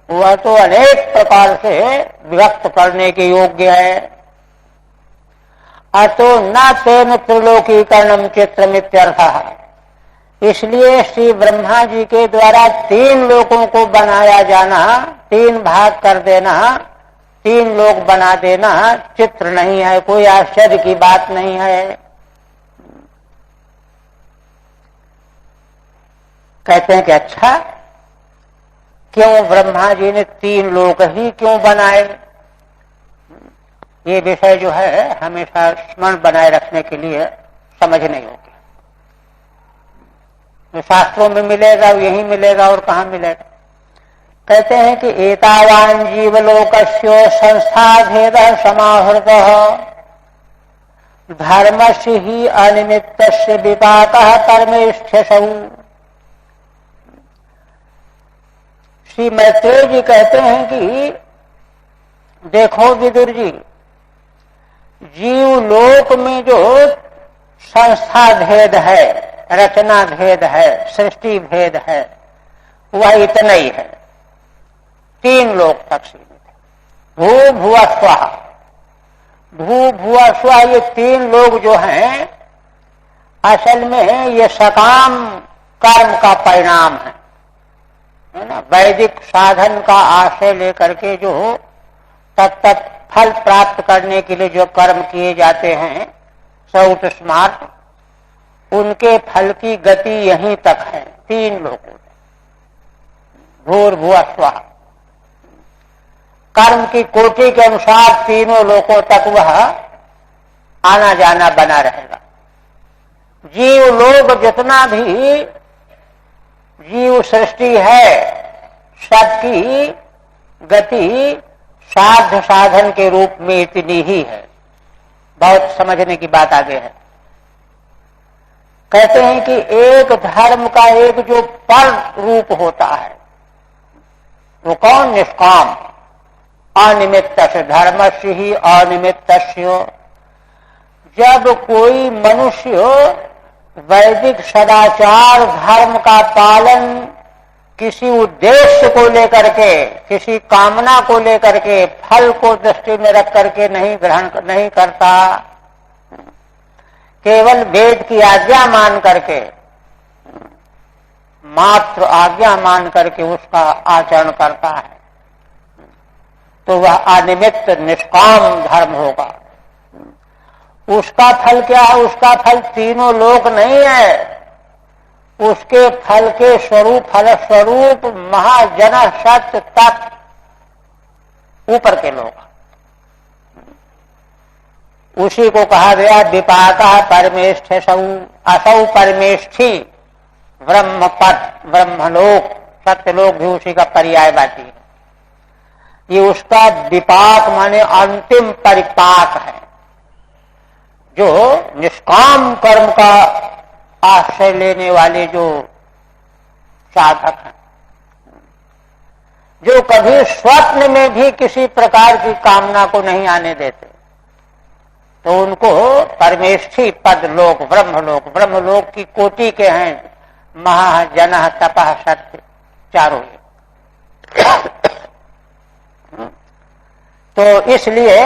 वह तो अनेक प्रकार से व्यक्त करने के योग्य है। अतो न तेन त्रिलोकीकरणम चित्रमित्यर्थः, इसलिए श्री ब्रह्मा जी के द्वारा 3 लोकों को बनाया जाना, 3 भाग कर देना, 3 लोक बना देना चित्र नहीं है, कोई आश्चर्य की बात नहीं है। कहते हैं कि अच्छा, क्यों ब्रह्मा जी ने 3 लोक ही क्यों बनाए? ये विषय जो है हमेशा स्मरण बनाए रखने के लिए समझ नहीं होगी। तो शास्त्रों में मिलेगा, यही मिलेगा, और कहाँ मिलेगा? कहते हैं कि एतावान जीवलोकस्य संस्था भेद समाहृत धर्मस्य ही अनिमित्तस्य विपाकः परमेष्ठ्यसौ। श्री मैत्रेय जी कहते हैं कि देखो विदुर जी, जीवलोक में जो संस्था भेद है, रचना भेद है, सृष्टि भेद है, वह इतना ही है। 3 लोक तक सीमित है। भू भुव स्वः, भू भुव स्वः, ये 3 लोग जो हैं असल में ये सकाम कर्म का परिणाम है ना। वैदिक साधन का आश्रय लेकर के जो तत्त फल प्राप्त करने के लिए जो कर्म किए जाते हैं सौत स्मार्ट, उनके फल की गति यहीं तक है। 3 लोगों में भूर्भुवः स्वः, कर्म की कोटि के अनुसार 3 लोकों तक वह आना जाना बना रहेगा। जीव लोग जितना भी जीव सृष्टि है, सबकी गति साध्य साधन के रूप में इतनी ही है। बहुत समझने की बात आगे है। कहते हैं कि एक धर्म का एक जो पर रूप होता है वो कौन? निष्काम, अनिमित्तस्य, धर्मस्य ही अनिमित्तस्य। जब कोई मनुष्य वैदिक सदाचार धर्म का पालन किसी उद्देश्य को लेकर के, किसी कामना को लेकर के, फल को दृष्टि में रख करके नहीं करता, केवल वेद की आज्ञा मान करके मात्र आज्ञा मान करके उसका आचरण करता है तो वह अनिमित्त निष्काम धर्म होगा। उसका फल क्या है? उसका फल तीनों लोक नहीं है, उसके फल के स्वरूप फल स्वरूप महाजन सत्य तक ऊपर के लोग, उसी को कहा गया विपाका परमेष्ठ असौ परमेष्ठी ब्रह्मपद ब्रह्मलोक, सत्यलोक भी उसी का पर्यायवाची है। ये उसका विपाक माने अंतिम परिपाक है, जो निष्काम कर्म का आश्रय लेने वाले जो साधक हैं, जो कभी स्वप्न में भी किसी प्रकार की कामना को नहीं आने देते, तो उनको परमेष्ठी पद लोक ब्रह्मलोक की कोटि के हैं महाजन तपः सत्य चारों। तो इसलिए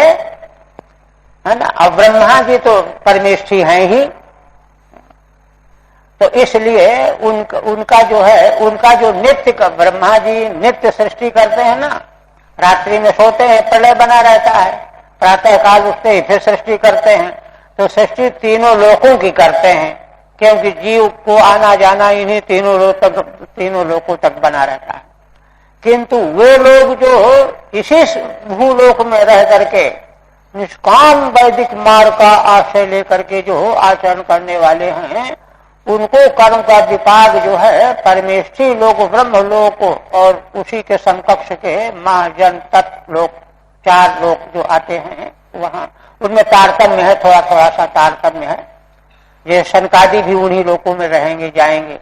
है ना, अब ब्रह्मा जी तो परमेष्ठी हैं ही, तो इसलिए उनका जो है, उनका जो नित्य का, ब्रह्मा जी नित्य सृष्टि करते हैं ना, रात्रि में सोते हैं प्रलय बना रहता है, प्रातः काल उठते ही फिर सृष्टि करते हैं, तो सृष्टि तीनों लोकों की करते हैं, क्योंकि जीव को आना जाना इन्हीं तीनों लोकों तक बना रहता है। किंतु वे लोग जो इसी भूलोक में रह करके निष्काम वैदिक मार्ग का आश्रय लेकर के जो आचरण करने वाले हैं, उनको कर्म का विपाक जो है परमेष्ठी लोक ब्रह्म लोक और उसी के समकक्ष के महाजन तत्व लोक, चार लोक जो आते हैं वहां, उनमें तारतम्य है, थोड़ा थोड़ा सा तारतम्य है। ये शनकादि भी उन्हीं लोकों में रहेंगे, जाएंगे,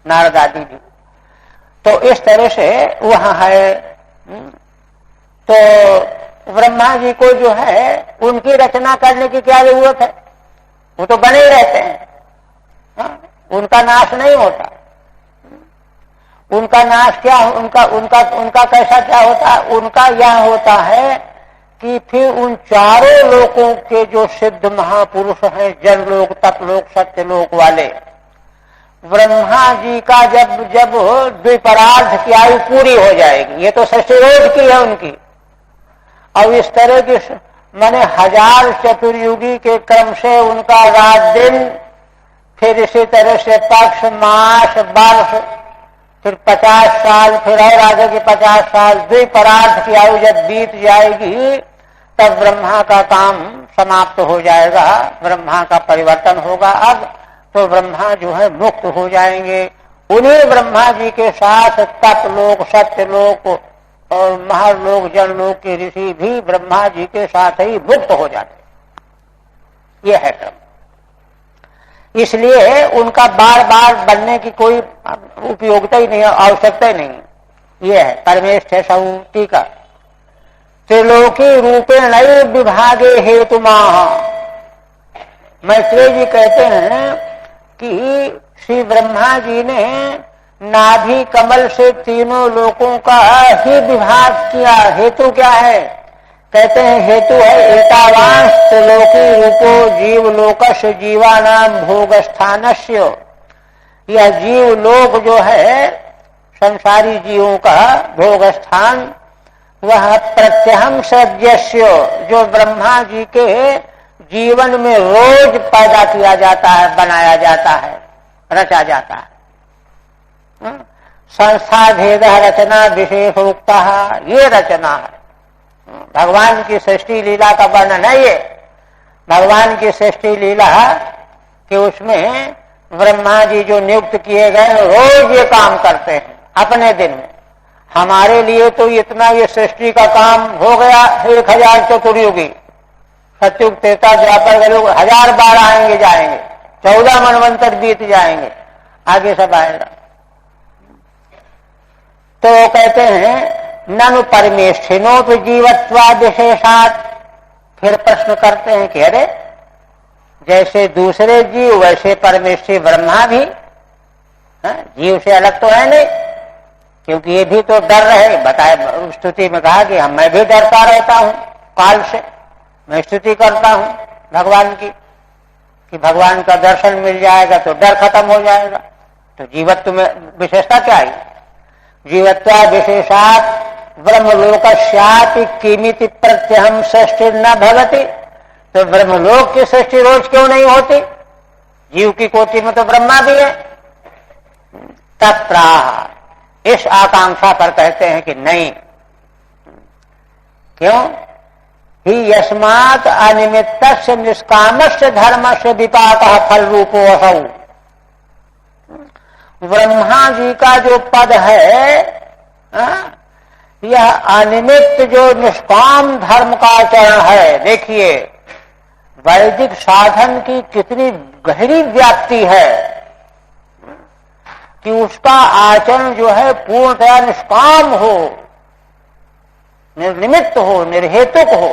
नारद आदि भी, तो इस तरह से वहां है। तो ब्रह्मा जी को जो है उनकी रचना करने की क्या जरूरत है, वो तो बने ही रहते हैं, उनका नाश नहीं होता। उनका नाश क्या, उनका कैसा क्या होता है? उनका यह होता है कि फिर उन चारों लोकों के जो सिद्ध महापुरुष हैं, जनलोक तपलोक सत्यलोक वाले, ब्रह्मा जी का जब द्विपरार्ध की आयु पूरी हो जाएगी, ये तो सृष्टि रोज की है उनकी, अब इस तरह की माने 1000 चतुर्युगी के क्रम से उनका रात दिन, फिर इसी तरह से पक्ष मास वर्ष, फिर 50 साल, फिर और आगे की 50 साल, द्विपरार्ध की आयु जब बीत जाएगी तब ब्रह्मा का काम समाप्त हो जाएगा, ब्रह्मा का परिवर्तन होगा। अब तो ब्रह्मा जो है मुक्त हो जाएंगे, उन्हीं ब्रह्मा जी के साथ तपलोक सत्यलोक और महालोक जनलोक के ऋषि भी ब्रह्मा जी के साथ ही मुक्त हो जाते। ये है क्रम। इसलिए उनका बार बार बनने की कोई उपयोगिता ही नहीं है, आवश्यकता ही नहीं। ये है परमेष्ठ सौ टीका त्रिलोकी रूपेण विभागे हेतु मैत्रेय जी कहते हैं कि श्री ब्रह्मा जी ने नाभि कमल से तीनों लोकों का ही विभाग किया। हेतु क्या है? कहते हैं हेतु है एतावांश त्रिलोकी रूपो जीवलोकश जीवानाम भोगस्थानस्य। यह जीवलोक जो है संसारी जीवों का भोगस्थान, वह प्रत्यहम सद्यस्य जो ब्रह्मा जी के जीवन में रोज पैदा किया जाता है, बनाया जाता है, रचा जाता है। संस्था भेद रचना विशेष उक्ता, ये रचना है। भगवान की सृष्टि लीला का वर्णन है ये। भगवान की सृष्टि लीला कि उसमें ब्रह्मा जी जो नियुक्त किए गए रोज ये काम करते हैं अपने दिन में। हमारे लिए तो इतना ये सृष्टि का काम हो गया 1000 चतुर्युगी, सतयुग त्रेता द्वापर के लोग 1000 बार आएंगे जाएंगे, 14 मनवंतर बीत जाएंगे, आगे सब आएगा। तो कहते हैं ननु परमेष्ठिनो तो जीवत्वा विशेषात। फिर प्रश्न करते हैं कि अरे जैसे दूसरे जीव वैसे परमेष्ठी ब्रह्मा भी जीव से अलग तो है नहीं, क्योंकि ये भी तो डर रहे। बताए स्तुति में कहा कि मैं भी डरता रहता हूं काल से, मैं स्तुति करता हूं भगवान की कि भगवान का दर्शन मिल जाएगा तो डर खत्म हो जाएगा। तो जीवत्व में विशेषता क्या है? जीवत्वा विशेषात ब्रह्मलोकस्यापि किमिति प्रत्यहम सृष्टि न भवति। तो ब्रह्मलोक की सृष्टि रोज क्यों नहीं होती? जीव की कोटि में तो ब्रह्मा भी है। तत्राह, इस आकांक्षा पर कहते हैं कि नहीं। क्यों? ही यस्मात् अनिमित्तस्य निष्कामस्य धर्मस्य विपाकः फल रूपो असौ। ब्रह्मा जी का जो पद है, यह अनिमित्त जो निष्काम धर्म का आचरण है। देखिए वैदिक साधन की कितनी गहरी व्याप्ति है कि उसका आचरण जो है पूर्णतया निष्काम हो, निर्निमित्त हो, निर्हेतुक हो,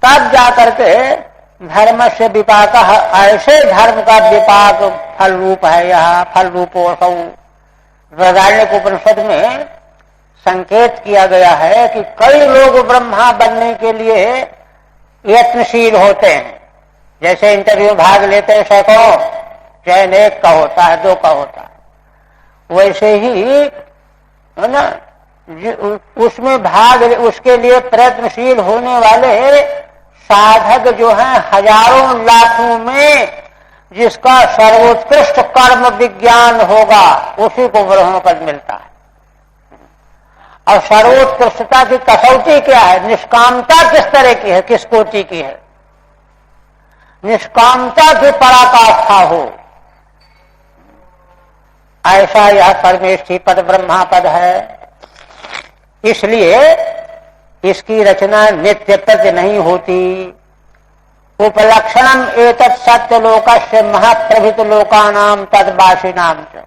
तब जाकर के धर्म से विपाक, ऐसे धर्म का विपाक फल रूप है। यह फल रूपो असौ। बृहदारण्यक उपनिषद में संकेत किया गया है कि कई लोग ब्रह्मा बनने के लिए यत्नशील होते हैं। जैसे इंटरव्यू भाग लेते हैं सैकड़ों, चयन एक का होता है, दो का होता है। वैसे ही है ना, उसमें भाग, उसके लिए प्रयत्नशील होने वाले साधक जो हैं हजारों लाखों में जिसका सर्वोत्कृष्ट कर्म विज्ञान होगा उसी को ब्रह्म पद मिलता है। और सर्वोत्कृष्टता की कसौटी क्या है? निष्कामता किस तरह की है, किस कोटि की है? निष्कामता की पराकाष्ठा हो, ऐसा यह परमेष्ठी पद ब्रह्मा पद है। इसलिए इसकी रचना नित्य प्रति नहीं होती। उपलक्षणम एतत् सत्यलोकस्य महाप्रभृत लोकानाम तद्वासिनाम च।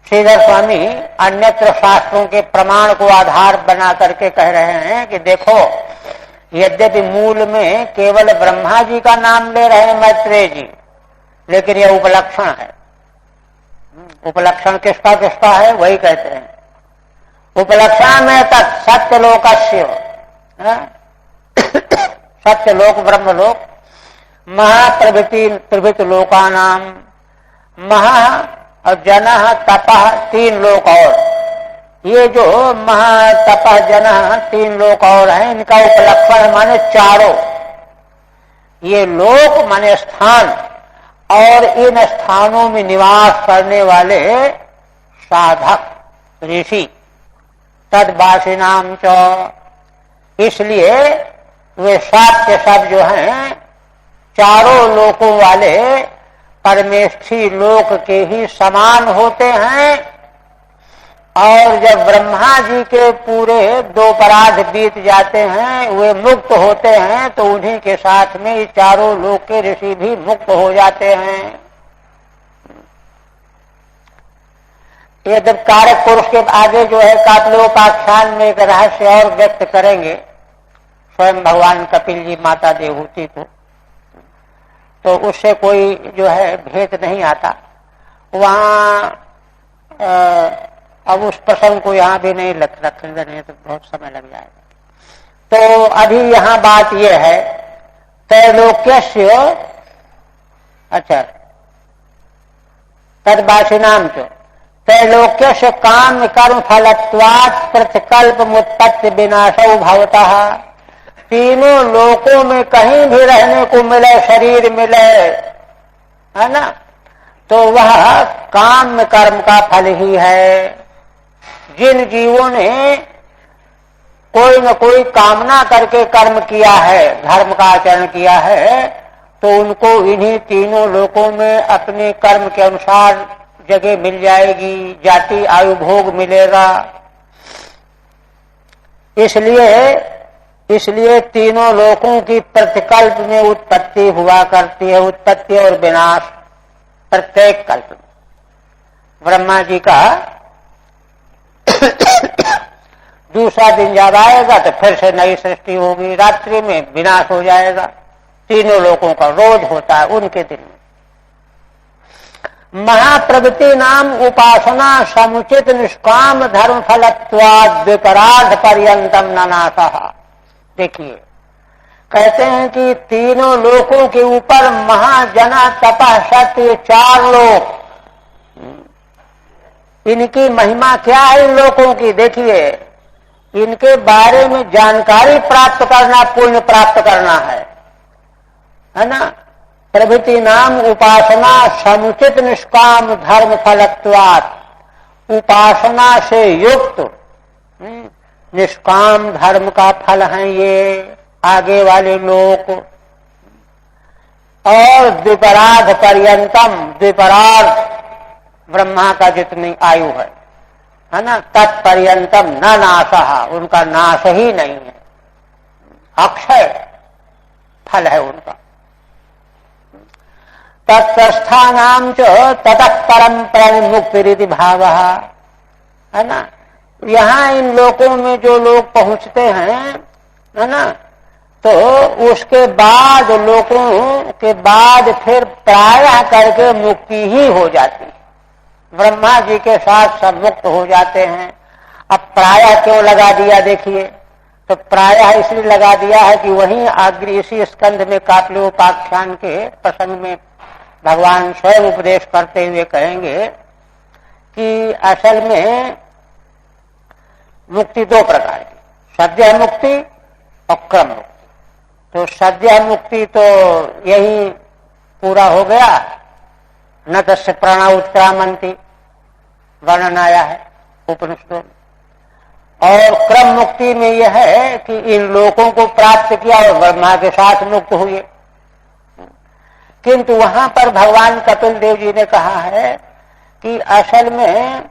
श्रीधर स्वामी अन्यत्र शास्त्रों के प्रमाण को आधार बना करके कह रहे हैं कि देखो, यद्यपि मूल में केवल ब्रह्मा जी का नाम ले रहे हैं मैत्रेय जी, लेकिन यह उपलक्षण है। उपलक्षण किसका किसका है वही कहते हैं। उपलक्षण में तत् सत्यलोकस्य, सत्यलोक ब्रह्मलोक, महाप्रभृत लोकानाम, महा और जनः तपः तीन लोक और, ये जो महा तपः जनः तीन लोक और हैं, इनका उपलक्षण माने चारों। ये लोक माने स्थान, और इन स्थानों में निवास करने वाले साधक ऋषि तद्वासिनाम च। इसलिए वे सब के सब जो हैं चारों लोकों वाले परमेष्ठी लोक के ही समान होते हैं। और जब ब्रह्मा जी के पूरे दो अपराध बीत जाते हैं, वे मुक्त होते हैं, तो उन्हीं के साथ में ये चारों लोक के ऋषि भी मुक्त हो जाते हैं। ये जब कारक पुरुष के आगे जो है कातलोपाख्यान में एक रहस्य और व्यक्त करेंगे स्वयं भगवान कपिल जी माता देवहूति को, तो उससे कोई जो है भेद नहीं आता। वहां अब उस प्रसंग को यहाँ भी नहीं रखेंगे, नहीं तो बहुत समय लग जाएगा। तो अभी यहाँ बात यह है त्रैलोक्यस्य, अच्छा तद्वासिनाम च त्रैलोक्यस्य काम कर्म फलत्वात् प्रतिकल्प मुत्पत्ति विनाशौ भवतः। तीनों लोकों में कहीं भी रहने को मिले, शरीर मिले, है ना, तो वह काम कर्म का फल ही है। जिन जीवों ने कोई न कोई कामना करके कर्म किया है, धर्म का आचरण किया है, तो उनको इन्हीं तीनों लोकों में अपने कर्म के अनुसार जगह मिल जाएगी, जाति आयु भोग मिलेगा। इसलिए तीनों लोकों की प्रतिकल्प में उत्पत्ति हुआ करती है, उत्पत्ति और विनाश प्रत्येक कल्प में। ब्रह्मा जी का दूसरा दिन जब आएगा तो फिर से नई सृष्टि होगी, रात्रि में विनाश हो जाएगा। तीनों लोकों का रोज होता है उनके दिन में। महाप्रवृत्ति नाम उपासना समुचित निष्काम धर्म फलत्वाद विपराध पर्यंतम नानासः। देखिए कहते हैं कि तीनों लोकों के ऊपर महाजना तपः सत्य चार लोक इनकी महिमा क्या है इन लोगों की, देखिए इनके बारे में जानकारी प्राप्त करना पुण्य प्राप्त करना है ना। प्रभृति नाम उपासना समुचित निष्काम धर्म फलत्वात्, उपासना से युक्त निष्काम धर्म का फल है ये आगे वाले लोग। और द्विपराध पर्यंतम, द्विपराध ब्रह्मा का जितनी आयु है ना, तत्पर्यंतम न नाशः, उनका नाश ही नहीं है, अक्षय फल है उनका। तत्स्थानाम च ततः परम प्रण मुक्तिरिति भावः, है ना। यहाँ इन लोकों में जो लोग पहुंचते हैं, है ना, तो उसके बाद लोगों के बाद फिर प्रायः करके मुक्ति ही हो जाती है। ब्रह्मा जी के साथ सब मुक्त हो जाते हैं। अब प्रायः क्यों लगा दिया, देखिए, तो प्रायः इसलिए लगा दिया है कि वहीं आगे इसी स्कंध में काप्योपाख्यान के प्रसंग में भगवान स्वयं उपदेश करते हुए कहेंगे कि असल में मुक्ति दो प्रकार की, सद्य मुक्ति और क्रम मुक्ति। तो सद्य मुक्ति तो यही पूरा हो गया, न तस्य प्राणा उत्क्रामन्ति, वर्णन आया है उपनिषदों में। और क्रम मुक्ति में यह है कि इन लोगों को प्राप्त किया और ब्रह्मा के साथ मुक्त हुए। किंतु वहां पर भगवान कपिल देव जी ने कहा है कि असल में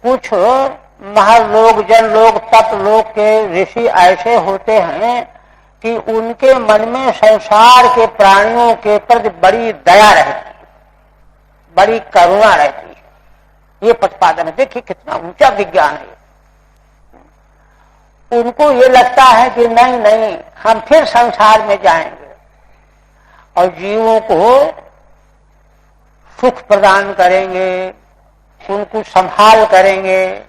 कुछ महालोक, जन लोग, तप लोक के ऋषि ऐसे होते हैं कि उनके मन में संसार के प्राणियों के प्रति बड़ी दया रहती है, बड़ी करुणा रहती है। ये प्रतिपादन है, देखिए कितना ऊंचा विज्ञान है। उनको ये लगता है कि नहीं नहीं, हम फिर संसार में जाएंगे और जीवों को सुख प्रदान करेंगे, उनको संभाल करेंगे,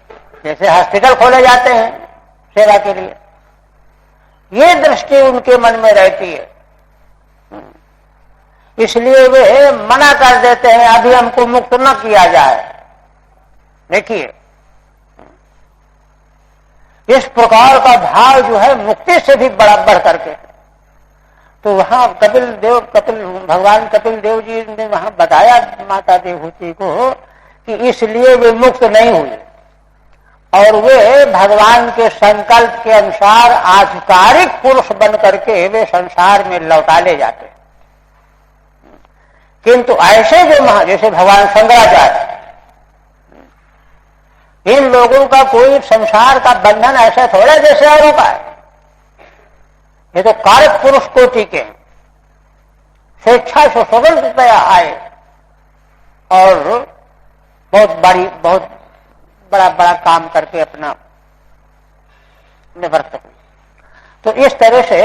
जैसे हॉस्पिटल खोले जाते हैं सेवा के लिए। ये दृष्टि उनके मन में रहती है, इसलिए वे मना कर देते हैं अभी हमको मुक्त न किया जाए। देखिए इस प्रकार का भाव जो है मुक्ति से भी बड़ा बढ़ करके। तो वहां भगवान कपिल देव जी ने वहां बताया माता देवहूति को कि इसलिए वे मुक्त नहीं हुए और वे भगवान के संकल्प के अनुसार आधिकारिक पुरुष बन करके वे संसार में लौटा ले जाते। किंतु ऐसे जो जैसे भगवान शंकराचार्य, इन लोगों का कोई संसार का बंधन ऐसा थोड़ा जैसे औरों का है। ये तो कारक पुरुष कोटि के हैं, स्वेच्छा से स्वतंत्रतया आए और बहुत बड़ा काम करके अपना निवृत्त हुए। तो इस तरह से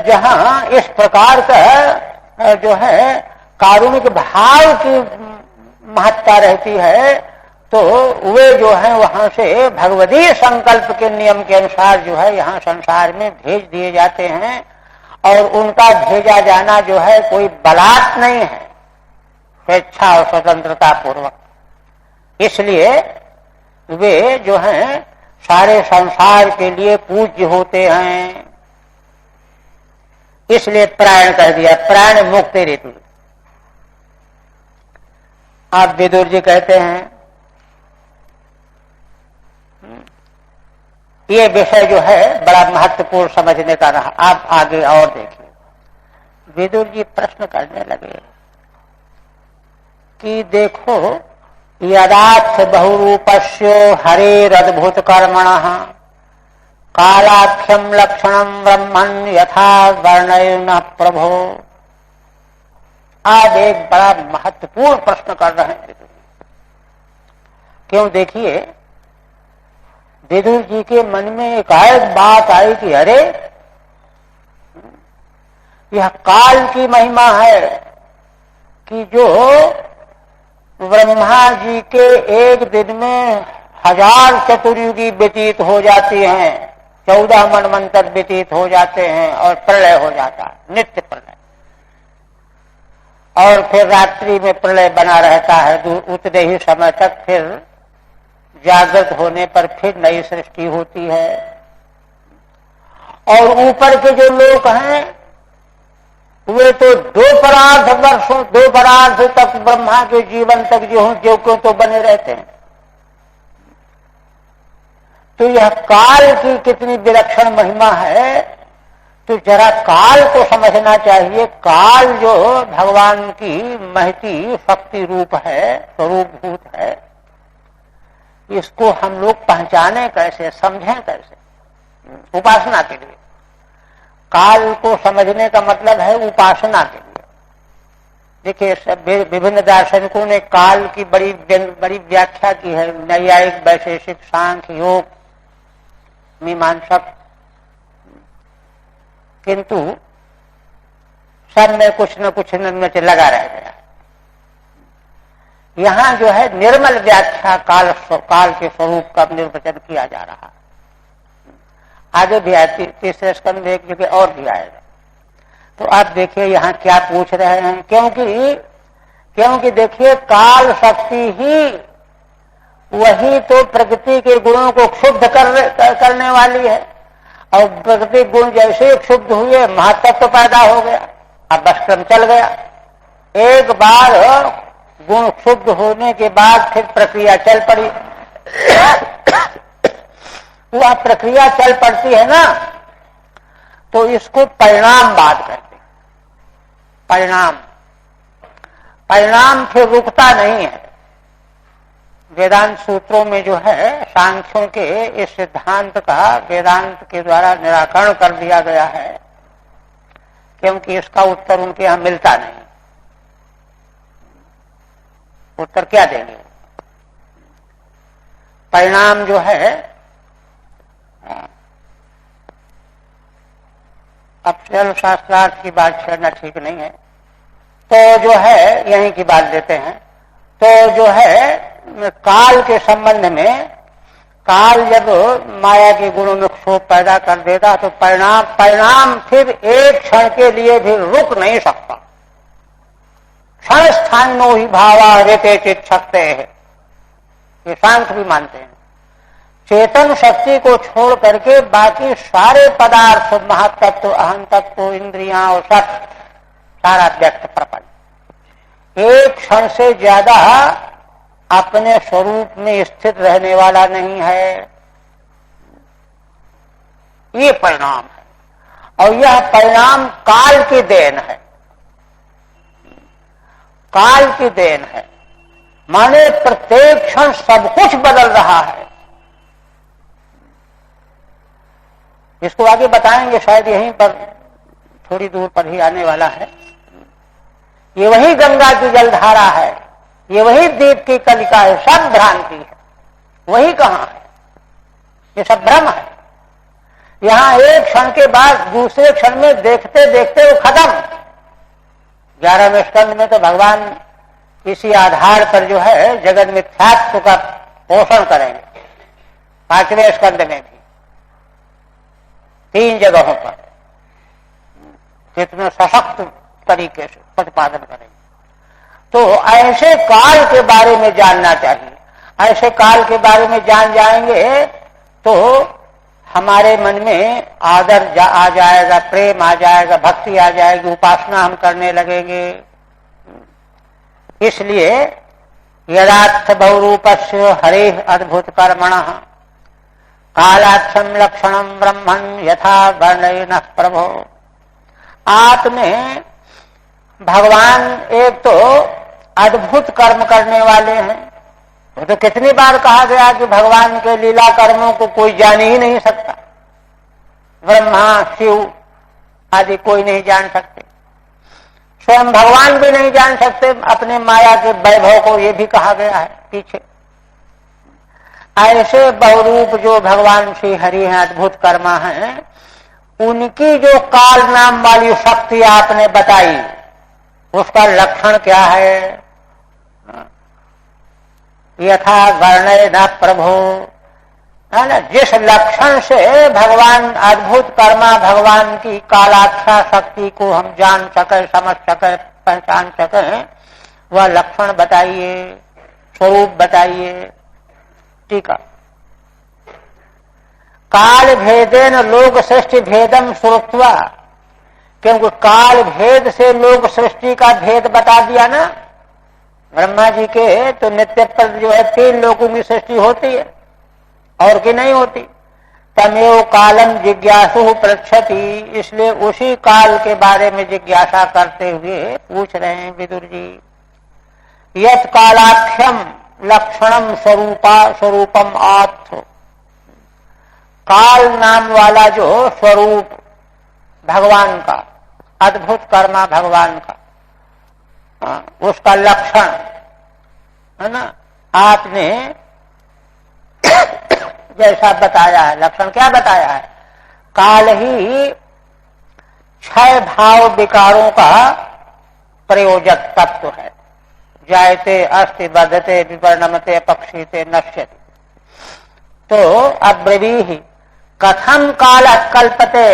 जहां इस प्रकार का जो है कारुणिक भाव की महत्ता रहती है, तो वे जो है वहां से भगवदीय संकल्प के नियम के अनुसार जो है यहाँ संसार में भेज दिए जाते हैं। और उनका भेजा जाना जो है कोई बलात् नहीं है, स्वेच्छा और स्वतंत्रता पूर्वक। इसलिए वे जो हैं सारे संसार के लिए पूज्य होते हैं। इसलिए प्राण कह दिया, प्राण मुक्ति ऋतु। आप विदुर जी कहते हैं ये विषय जो है बड़ा महत्वपूर्ण समझने का रहा। आप आगे और देखिए, विदुर जी प्रश्न करने लगे कि देखो यदार्थ बहुरूपस्यो हरेरद्भुत कर्मणः कालाख्यम लक्षणम ब्रह्मन् यथा वर्णयन् प्रभो। आज एक बड़ा महत्वपूर्ण प्रश्न कर रहे हैं विदुर। क्यों, देखिए विदुर जी के मन में एकाएक बात आई कि अरे यह काल की महिमा है कि जो ब्रह्मा जी के एक दिन में 1000 चतुर्युगी व्यतीत हो जाती हैं, 14 मनवंतर व्यतीत हो जाते हैं और प्रलय हो जाता है, नित्य प्रलय। और फिर रात्रि में प्रलय बना रहता है, उतने ही समय तक फिर जागृत होने पर फिर नई सृष्टि होती है। और ऊपर के जो लोग हैं वे तो 2 वर्षों 2 तक ब्रह्मा के जीवन तक जो क्यों तो बने रहते हैं। तो यह काल की कितनी विलक्षण महिमा है, तो जरा काल को समझना चाहिए। काल जो भगवान की महती शक्ति रूप है, स्वरूप भूत है, इसको हम लोग पहचाने कैसे, समझें कैसे? उपासना के लिए। काल को समझने का मतलब है उपासना के लिए। देखिए, विभिन्न दार्शनिकों ने काल की बड़ी व्याख्या की है। नैयायिक, वैशेषिक, सांख्य, योग, मीमांसक, किंतु सब में कुछ न कुछ लगा रह गया। यहां जो है निर्मल व्याख्या काल के स्वरूप का निर्वचन किया जा रहा है। आगे भी आए, तीसरे स्कंद में एक जगह और भी आएगा। तो आप देखिए यहाँ क्या पूछ रहे हैं। क्योंकि देखिए, काल शक्ति ही वही तो प्रकृति के गुणों को क्षुब्ध करने वाली है। और प्रकृति गुण जैसे क्षुब्ध हुए, महातत्व पैदा हो गया। अब बस क्रम चल गया। एक बार गुण क्षुब्ध होने के बाद फिर प्रक्रिया चल पड़ी। वह प्रक्रिया चल पड़ती है ना, तो इसको परिणामवाद कहते हैं। परिणाम फिर रुकता नहीं है। वेदांत सूत्रों में जो है सांख्यों के इस सिद्धांत का वेदांत के द्वारा निराकरण कर दिया गया है, क्योंकि इसका उत्तर उनके यहां मिलता नहीं। उत्तर क्या देंगे? परिणाम जो है, अब चल शास्त्रार्थ की बात करना ठीक नहीं है, तो जो है यहीं की बात लेते हैं। तो जो है काल के संबंध में, काल जब माया के गुणों में क्षोभ पैदा कर देता तो परिणाम फिर एक क्षण के लिए भी रुक नहीं सकता। क्षण स्थानो ही भावा रेते चित सकते हैं, ये सांख्य भी मानते हैं। चेतन शक्ति को छोड़ करके बाकी सारे पदार्थ, महातत्व, अहम तत्व, इंद्रियां और सब, सारा व्यक्त प्रपंच एक क्षण से ज्यादा अपने स्वरूप में स्थित रहने वाला नहीं है। ये परिणाम है, और यह परिणाम काल की देन है। काल की देन है, माने प्रत्येक क्षण सब कुछ बदल रहा है। इसको आगे बताएंगे, शायद यहीं पर थोड़ी दूर पर ही आने वाला है। ये वही गंगा की जलधारा है, ये वही दीप की कलिका है, सब भ्रांति है। वही कहां है? ये सब भ्रम है। यहां एक क्षण के बाद दूसरे क्षण में देखते देखते वो खत्म। 11वें स्कंद में तो भगवान इसी आधार पर जो है जगत मिथ्यात्व का पोषण करेंगे। 5वें स्कंद में भी 3 जगहों पर कितने सशक्त तरीके से प्रतिपादन करेंगे। तो ऐसे काल के बारे में जानना चाहिए। ऐसे काल के बारे में जान जाएंगे तो हमारे मन में आदर आ जाएगा, प्रेम आ जाएगा, भक्ति आ जाएगी, उपासना हम करने लगेंगे। इसलिए यदार्थ बहुरूपस्य हरे अद्भुत कर्मणः कालाक्षम लक्षणम ब्रह्मण यथा वर्णयेन प्रभो। आप में भगवान एक तो अद्भुत कर्म करने वाले हैं। वो तो कितनी बार कहा गया कि भगवान के लीला कर्मों को कोई जान ही नहीं सकता। ब्रह्मा, शिव आदि कोई नहीं जान सकते, स्वयं भगवान भी नहीं जान सकते अपने माया के वैभव को, ये भी कहा गया है पीछे। ऐसे बहुरूप जो भगवान श्री हरि हैं, अद्भुत कर्मा हैं, उनकी जो काल नाम वाली शक्ति आपने बताई, उसका लक्षण क्या है? यथा वर्णय न प्रभु, है ना। जिस लक्षण से भगवान अद्भुत कर्मा, भगवान की कालाख्या शक्ति को हम जान सके, समझ सके, पहचान सके, वह लक्षण बताइए, स्वरूप बताइए। टीका। काल भेदेन लोक सृष्टि भेदम श्रुत्वा, क्योंकि काल भेद से लोक सृष्टि का भेद बता दिया ना। ब्रह्मा जी के तो नित्य पर जो है 3 लोकों की सृष्टि होती है और की नहीं होती। तमेव कालम जिज्ञासु पृच्छति, इसलिए उसी काल के बारे में जिज्ञासा करते हुए पूछ रहे हैं विदुर जी। यत् कालाख्यम लक्षणम स्वरूपम आत्थ, काल नाम वाला जो स्वरूप भगवान का, अद्भुत कर्मा भगवान का, उसका लक्षण है ना, आपने जैसा बताया है। लक्षण क्या बताया है? काल ही 6 भाव विकारों का प्रयोजक तत्व है। जायते अस्ति बद्धते विपर्णमते अपक्षीते नश्यते। तो अब्रवीहि कथम काल कल्पते,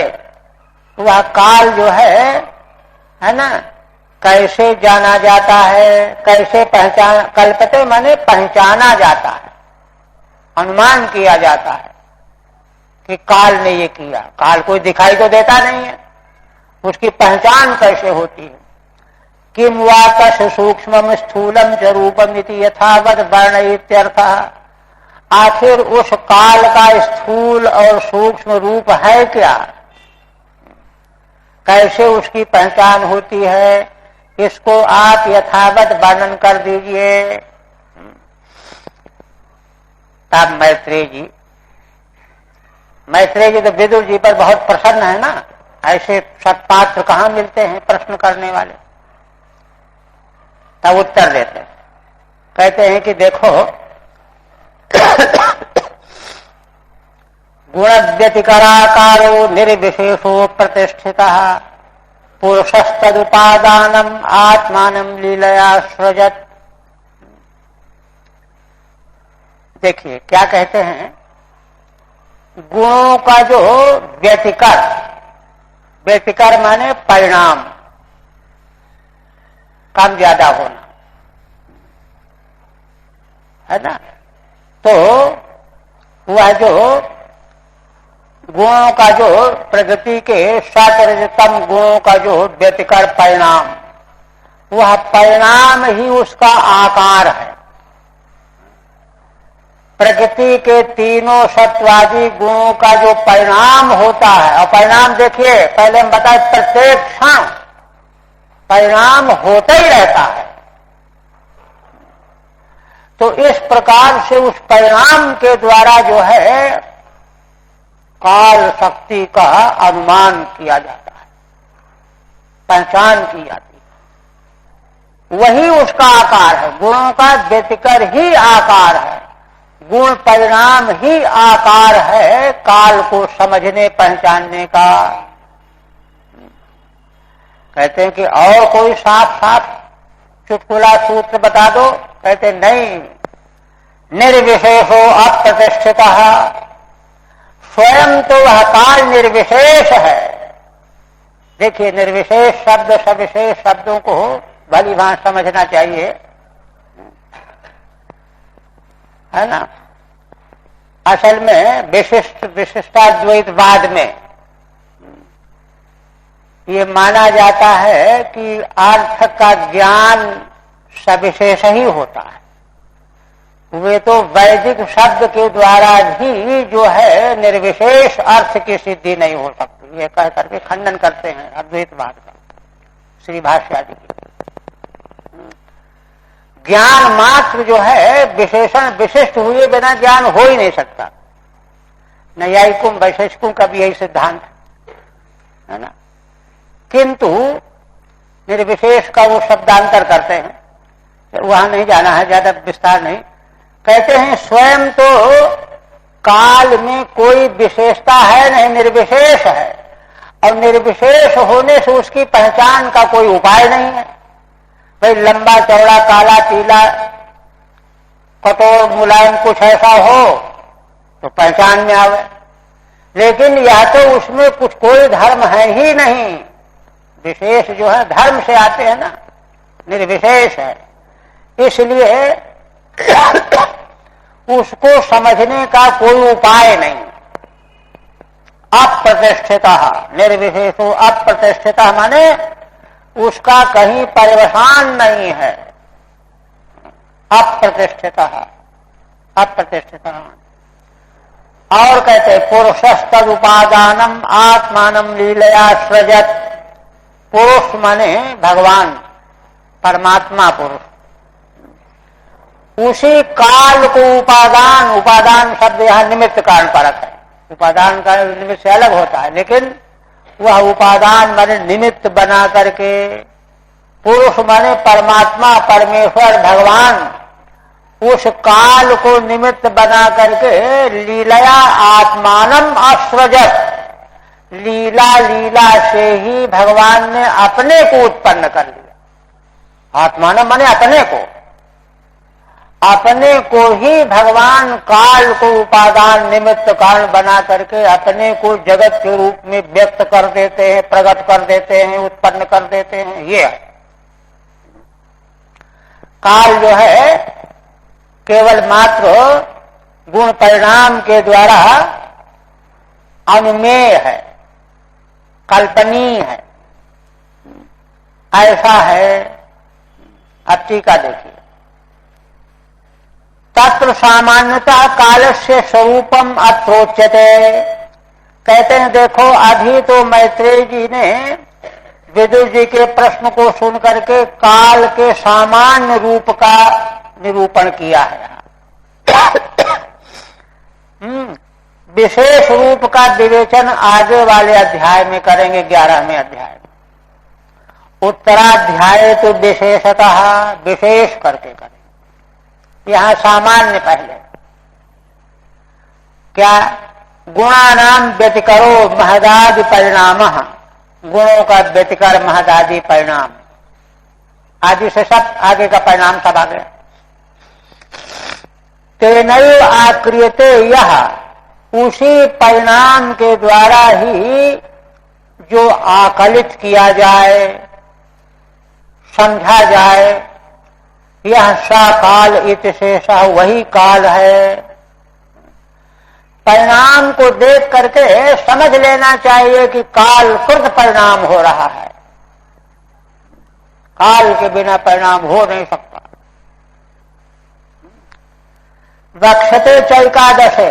वह काल जो है ना, कैसे जाना जाता है, कैसे पहचान, कल्पते माने पहचाना जाता है, अनुमान किया जाता है कि काल ने ये किया। काल कोई दिखाई तो देता नहीं है, उसकी पहचान कैसे होती है? किम वातस सूक्ष्मम स्थूलम च रूपम इति यथावत वर्णयित्यर्थः, आखिर उस काल का स्थूल और सूक्ष्म रूप है क्या, कैसे उसकी पहचान होती है, इसको आप यथावत वर्णन कर दीजिए। तब मैत्रेय जी तो विदुर जी पर बहुत प्रसन्न है ना। ऐसे सत्पात्र कहाँ मिलते हैं प्रश्न करने वाले। तब उत्तर देते हैं, कहते हैं कि देखो, गुण व्यतिकराकारो निर्विशेषो प्रतिष्ठितः पुरुषस्तदुपादानम आत्मानं लीलया सृजत। देखिए क्या कहते हैं, गुणों का जो व्यतिकर, व्यतिकर माने परिणाम, कम ज्यादा होना है ना। तो वह जो गुणों का जो प्रगति के सतरजतम गुणों का जो व्यतिकर परिणाम, वह परिणाम ही उसका आकार है। प्रकृति के तीनों सत्वादी गुणों का जो परिणाम होता है, और परिणाम देखिए पहले हम बताए प्रत्येक क्षण परिणाम होता ही रहता है। तो इस प्रकार से उस परिणाम के द्वारा जो है काल शक्ति का अनुमान किया जाता है, पहचान की जाती है। वही उसका आकार है, गुणों का व्यतिकर ही आकार है, गुण परिणाम ही आकार है काल को समझने पहचानने का। कहते हैं कि और कोई साफ साफ चुटकुला सूत्र बता दो, कहते नहीं, निर्विशेषो अप्रतिष्ठितः, स्वयं तो वह काल निर्विशेष है। देखिए निर्विशेष शब्द सविशेष शब्दों को भली भांति समझना चाहिए, है ना। असल में विशिष्टाद्वैतवाद में ये माना जाता है कि अर्थ का ज्ञान सविशेष ही होता है। वे तो वैदिक शब्द के द्वारा भी जो है निर्विशेष अर्थ की सिद्धि नहीं हो सकती, ये कह करके खंडन करते हैं अद्वैतवाद का श्री भाष्यादि की। ज्ञान मात्र जो है विशेषण विशिष्ट हुए बिना ज्ञान हो ही नहीं सकता। नैयायिकों वैशेषिकों का भी यही सिद्धांत है ना। किंतु निर्विशेष का वो शब्दांतर करते हैं, वहां नहीं जाना है, ज्यादा विस्तार नहीं। कहते हैं स्वयं तो काल में कोई विशेषता है नहीं, निर्विशेष है, और निर्विशेष होने से उसकी पहचान का कोई उपाय नहीं है। भाई लंबा चौड़ा काला पीला कठोर मुलायम कुछ ऐसा हो तो पहचान में आवे, लेकिन यह तो उसमें कुछ कोई धर्म है ही नहीं। विशेष जो है धर्म से आते हैं ना, निर्विशेष है। इसलिए उसको समझने का कोई उपाय नहीं। अप्रतिष्ठित, निर्विशेषो अप्रतिष्ठित माने उसका कहीं परिवसान नहीं है। अप्रतिष्ठित, अप्रतिष्ठित। और कहते पुरुषस्तद उपादानम आत्मानम लीलया सृजत। पुरुष माने भगवान, परमात्मा पुरुष। उसी काल को उपादान, उपादान शब्द यहां निमित्त कारण परक है। उपादान का निमित्त से अलग होता है, लेकिन वह उपादान माने निमित्त बना करके, पुरुष माने परमात्मा, परमेश्वर, भगवान, उस काल को निमित्त बना करके लीलया आत्मानम असृजत। लीला, लीला से ही भगवान ने अपने को उत्पन्न कर लिया। आत्मानम माने अपने को, अपने को ही भगवान काल को उपादान निमित्त कारण बना करके अपने को जगत के रूप में व्यक्त कर देते हैं, प्रकट कर देते हैं, उत्पन्न कर देते हैं। ये है काल जो है केवल मात्र गुण परिणाम के द्वारा अनुमेय है, कल्पनीय है, ऐसा है। अब टीका देखिए, तत्र सामान्यतः कालस्य स्वरूपम अत्रोच्यते। कहते हैं देखो, अभी तो मैत्रेय जी ने विदुर जी के प्रश्न को सुन करके काल के सामान्य रूप का निरूपण किया है। विशेष रूप का विवेचन आगे वाले अध्याय में करेंगे, 11वें अध्याय में। उत्तराध्याय तो विशेषतः विशेष करके करेंगे। यहां सामान्य पहले क्या, गुणानाम व्यतिकरो महदादि परिणाम। गुणों का व्यतिकर महदादि परिणाम, आदि से सब आगे का परिणाम सब आ गया। तेनैव आक्रियते, यह उसी परिणाम के द्वारा ही जो आकलित किया जाए, समझा जाए, यह सा काल इति शेषः, वही काल है। परिणाम को देख करके समझ लेना चाहिए कि काल कृत परिणाम हो रहा है। काल के बिना परिणाम हो नहीं सकता। वक्षते चैकादशे,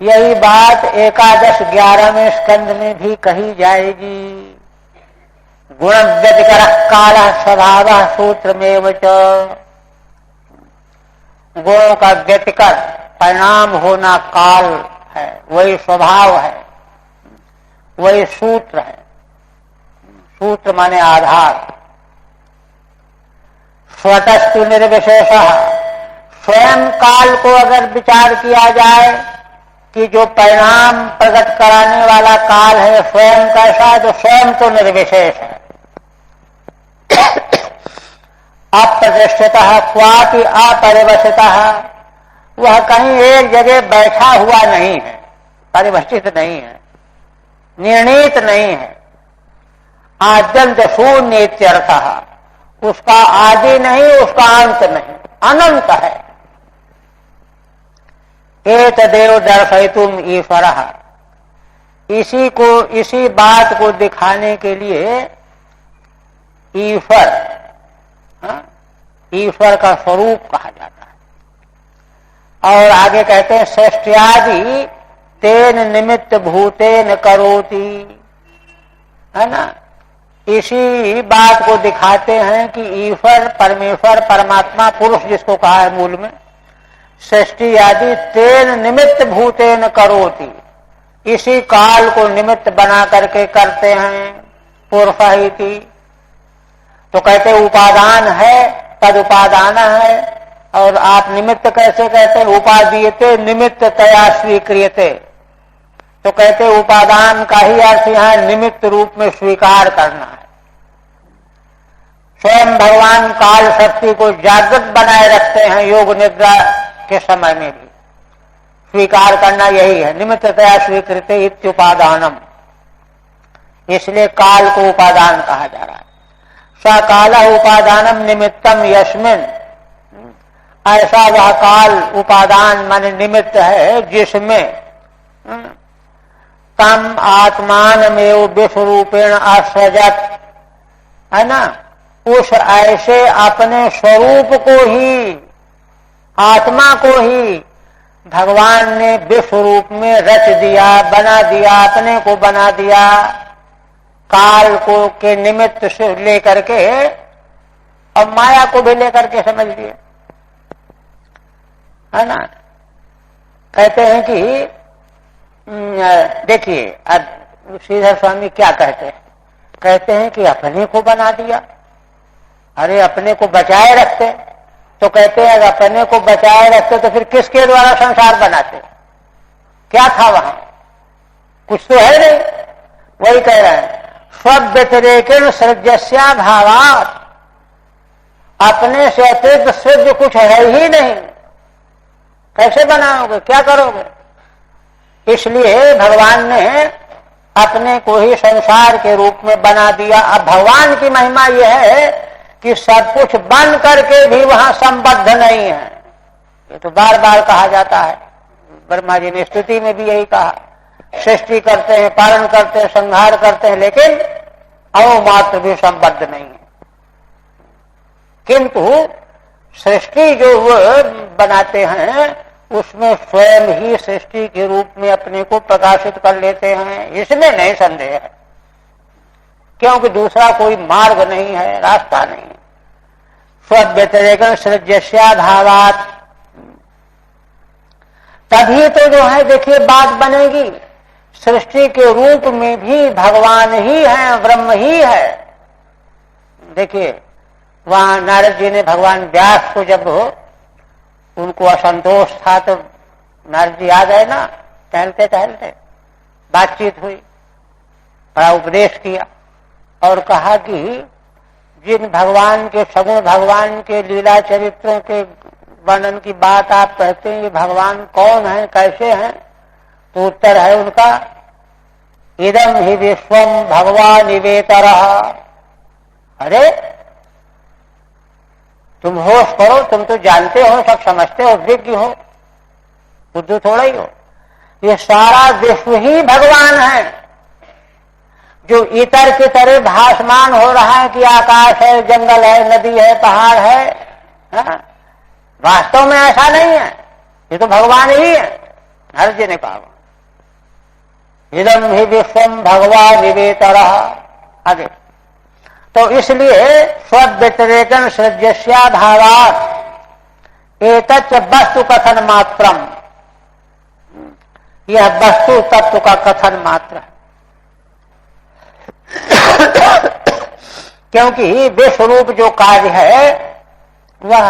यही बात एकादश 11वें स्कंद में भी कही जाएगी। गुण व्यतिकर काल स्वभाव सूत्रमेव च। गुणों का व्यतिकर परिणाम होना काल है, वही स्वभाव है, वही सूत्र है। सूत्र माने आधार। स्वतस्तु निर्विशेषः, स्वयं काल को अगर विचार किया जाए कि जो परिणाम प्रकट कराने वाला काल है स्वयं कैसा है, तो स्वयं तो निर्विशेष है। अप्रतिष्ठितः क्वापि अपरिवसितः, वह कहीं एक जगह बैठा हुआ नहीं है, परिवसित नहीं है, निर्णीत नहीं है। आद्यंत शून्य इत्यर्थः, उसका आदि नहीं, उसका अंत नहीं, अनंत है। एतदेव दर्शयितुम ईश्वरः, इसी को, इसी बात को दिखाने के लिए ईश्वर, ईश्वर का स्वरूप कहा जाता है। और आगे कहते हैं सृष्टियादि तेन निमित्त भूतेन करोति, है ना। इसी बात को दिखाते हैं कि ईश्वर, परमेश्वर, परमात्मा, पुरुष जिसको कहा है मूल में, सृष्टि आदि तेन निमित्त भूतेन करोति, इसी काल को निमित्त बना करके करते हैं। पुरुषाहिति, तो कहते उपादान है, तद उपादान है। और आप निमित्त कैसे कहते हैं, उपादीयते निमित्ततया स्वीक्रियते, तो कहते उपादान का ही अर्थ यहां निमित्त रूप में स्वीकार करना है। स्वयं भगवान काल शक्ति को जागृत बनाए रखते हैं योग निद्रा के समय में भी। स्वीकार करना यही है, निमित्ततया स्वीकृत इत्युपादानम, इसलिए काल को उपादान कहा जा रहा है। स काल उपादानम निमित्तम यस्मिन, ऐसा वह काल उपादान माने निमित्त है जिसमें तम आत्मानमेव विश्वरूपेण आसृजत, है ना, उस ऐसे अपने स्वरूप को ही, आत्मा को ही भगवान ने विश्व रूप में रच दिया, बना दिया, अपने को बना दिया, काल को के निमित्त से लेकर के और माया को भी लेकर के समझ लिए, है ना। कहते हैं कि देखिए अब श्रीधर स्वामी क्या कहते हैं, कहते हैं कि अपने को बना दिया। अरे अपने को बचाए रखते तो कहते हैं अगर अपने को बचाए रखते तो फिर किसके द्वारा संसार बनाते, क्या था वहां, कुछ तो है नहीं। वही कह रहे हैं स्वव्यतिरेकेण सृज्यस्या भावात्, अपने से अतिरिक्त सृज्य कुछ है ही नहीं, कैसे बनाओगे, क्या करोगे। इसलिए भगवान ने अपने को ही संसार के रूप में बना दिया। अब भगवान की महिमा यह है कि सब कुछ बन करके भी वहां संबद्ध नहीं है। ये तो बार बार कहा जाता है, ब्रह्मा जी ने स्तुति में भी यही कहा, सृष्टि करते हैं, पालन करते हैं, संहार करते हैं, लेकिन अणुमात्र भी संबद्ध नहीं है। किंतु सृष्टि जो वो बनाते हैं उसमें स्वयं ही सृष्टि के रूप में अपने को प्रकाशित कर लेते हैं, इसमें नहीं संदेह है, क्योंकि दूसरा कोई मार्ग नहीं है, रास्ता नहीं है। स्वव्यतिरेकेण सृज्यस्या भावात्, तभी तो जो है देखिए बात बनेगी, सृष्टि के रूप में भी भगवान ही है, ब्रह्म ही है। देखिए वहां नारद जी ने भगवान व्यास को, जब उनको असंतोष था तो नारद जी आ गए ना, टहलते टहलते बातचीत हुई, बड़ा उपदेश किया और कहा कि जिन भगवान के, सगुण भगवान के लीला चरित्रों के वर्णन की बात आप कहते हैं, ये भगवान कौन है, कैसे हैं, तो उत्तर है उनका इदम हि विश्वम भगवान इवेतरः। अरे तुम होश करो, तुम तो जानते हो, सब समझते हो, विज्ञ हो, बुद्धू थोड़ा ही हो। ये सारा विश्व ही भगवान है, जो इतर की तरह भासमान हो रहा है कि आकाश है, जंगल है, नदी है, पहाड़ है, वास्तव में ऐसा नहीं है, ये तो भगवान ही है। नारद जी ने कहा इदम हि विश्वम भगवान निवेतरः। आगे तो इसलिए स्वव्यतिरेकेण सृज्यस्या भावात् एतच्च वस्तु कथन मात्रम, यह वस्तु तत्व का कथन मात्र है। क्योंकि विश्वरूप जो कार्य है वह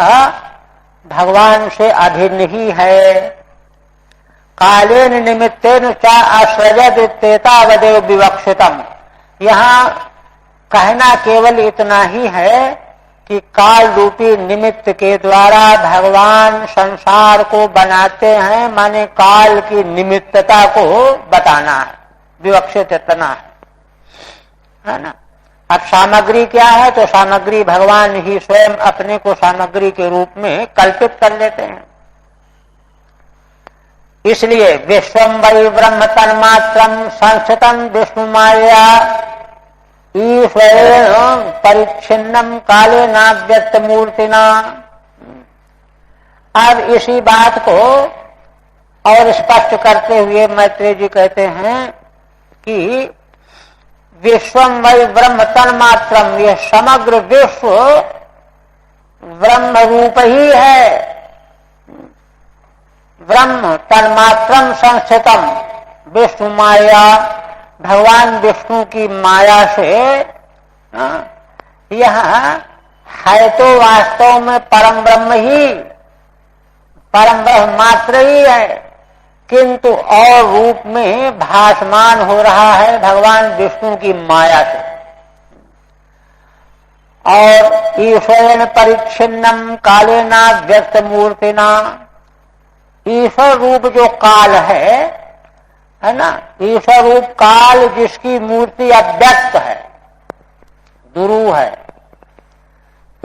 भगवान से अभिन्न ही है। कालेन निमित्तेन च असृजत इत्येतावदेव विवक्षितम, यहाँ कहना केवल इतना ही है कि काल रूपी निमित्त के द्वारा भगवान संसार को बनाते हैं, माने काल की निमित्तता को बताना है, विवक्षित इतना है ना। अब सामग्री क्या है, तो सामग्री भगवान ही स्वयं अपने को सामग्री के रूप में कल्पित कर लेते हैं। इसलिए विश्वम वै ब्रह्म तन्मात्रम संस्थितम विष्णु माया ईश्वरेण परिच्छिन्नम काले नाव्यक्त मूर्तिना। अब इसी बात को और स्पष्ट करते हुए मैत्रेय जी कहते हैं कि विश्वम वै ब्रह्म तन्मात्रम, यह समग्र विश्व ब्रह्म रूप ही है। ब्रह्म तन्मात्रम संस्थितम विष्णु माया, भगवान विष्णु की माया से यह है तो वास्तव में परम ब्रह्म ही, परम ब्रह्म मात्र ही है, किंतु और रूप में भासमान हो रहा है भगवान विष्णु की माया से। और ईश्वरेण परिच्छिन्नम कालेना व्यक्त मूर्तिना, ईश्वर रूप जो काल है ना, ईश्वर रूप काल जिसकी मूर्ति अव्यक्त है, दुरू है,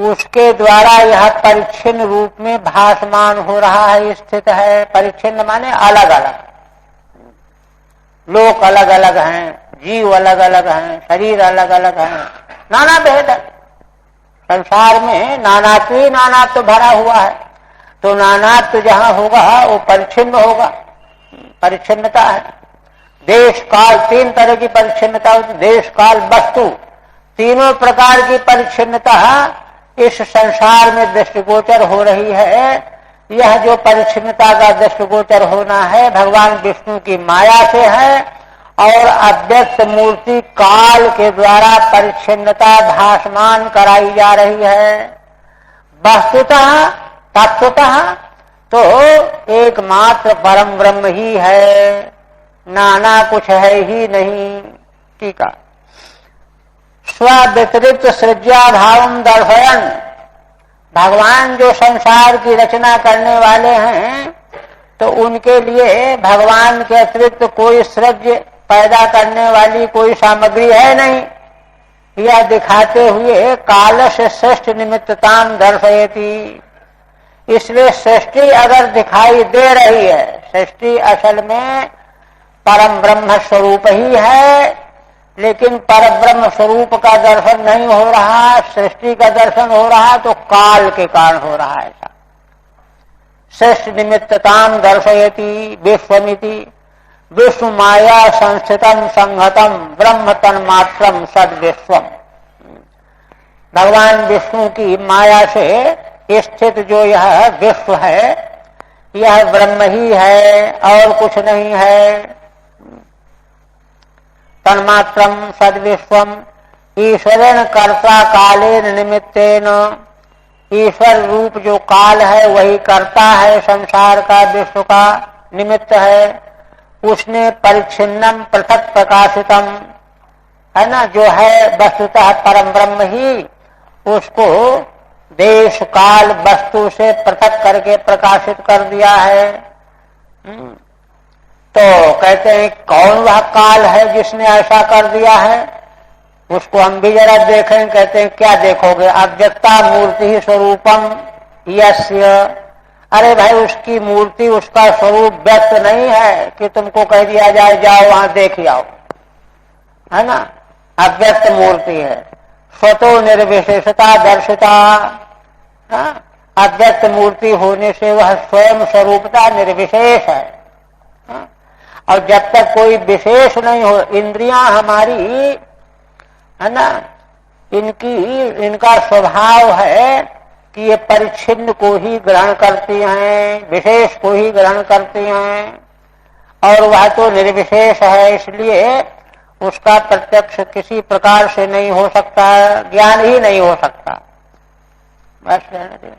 उसके द्वारा यह परिच्छिन्न रूप में भासमान हो रहा है, स्थित है। परिच्छिन्न माने अलग अलग, लोक अलग अलग हैं, जीव अलग अलग हैं, शरीर अलग अलग हैं, नाना भेद है। संसार में नानात्व ही नानात्व भरा हुआ है, तो नानात्व जहां होगा वो परिच्छिन्न होगा, परिच्छिन्नता है। देश काल, तीन तरह की परिच्छिन्नता होती, देश काल वस्तु, तीनों प्रकार की परिच्छिन्नता इस संसार में दृष्टिगोचर हो रही है। यह जो परिच्छिन्नता का दृष्टिगोचर होना है भगवान विष्णु की माया से है, और अव्यक्त मूर्ति काल के द्वारा परिच्छिन्नता भासमान कराई जा रही है। वस्तुतः तत्वतः तो एकमात्र परम ब्रह्म ही है, नाना कुछ है ही नहीं। ठीक है। स्व्यतिरिक्त सृज्या भावम दर्शयन, भगवान जो संसार की रचना करने वाले हैं तो उनके लिए भगवान के अतिरिक्त कोई सृज्य पैदा करने वाली कोई सामग्री है नहीं। यह दिखाते हुए काल से श्रेष्ठ निमित्तताम दर्शयति। इसलिए सृष्टि अगर दिखाई दे रही है, सृष्टि असल में परम ब्रह्म स्वरूप ही है, लेकिन परब्रह्म स्वरूप का दर्शन नहीं हो रहा, सृष्टि का दर्शन हो रहा, तो काल के कारण हो रहा है। ऐसा श्रेष्ठ निमित्तताम दर्शयति विश्वमिति, विष्णु माया संस्थितम संहतम ब्रह्म तन्मात्रम सद विश्वम। भगवान विष्णु की माया से स्थित जो यह विश्व है, यह ब्रह्म ही है और कुछ नहीं है। तन्मात्रम सद्विश्वम ईश्वरेण कर्ता कालेन निमित्तेन, ईश्वर रूप जो काल है वही करता है, संसार का विश्व का निमित्त है। उसने परिच्छिन्नम पृथक प्रकाशितम, है ना, जो है वस्तुतः परम ब्रह्म ही, उसको देश काल वस्तु से पृथक करके प्रकाशित कर दिया है। तो कहते हैं कौन वह काल है जिसने ऐसा कर दिया है, उसको हम भी जरा देखें। कहते हैं क्या देखोगे, अव्यक्ता मूर्ति स्वरूपम यस्य। अरे भाई, उसकी मूर्ति, उसका स्वरूप व्यक्त नहीं है कि तुमको कह दिया जाए जाओ वहां देख आओ, है ना। अव्यक्त मूर्ति है, स्वतो निर्विशेषता दर्शिता। अव्यक्त मूर्ति होने से वह स्वयं स्वरूपता निर्विशेष है। और जब तक कोई विशेष नहीं हो, इंद्रियां हमारी, है ना, इनका स्वभाव है कि ये परिच्छिन्न को ही ग्रहण करती हैं, विशेष को ही ग्रहण करती हैं, और वह तो निर्विशेष है, इसलिए उसका प्रत्यक्ष किसी प्रकार से नहीं हो सकता, ज्ञान ही नहीं हो सकता। बस रहने दें।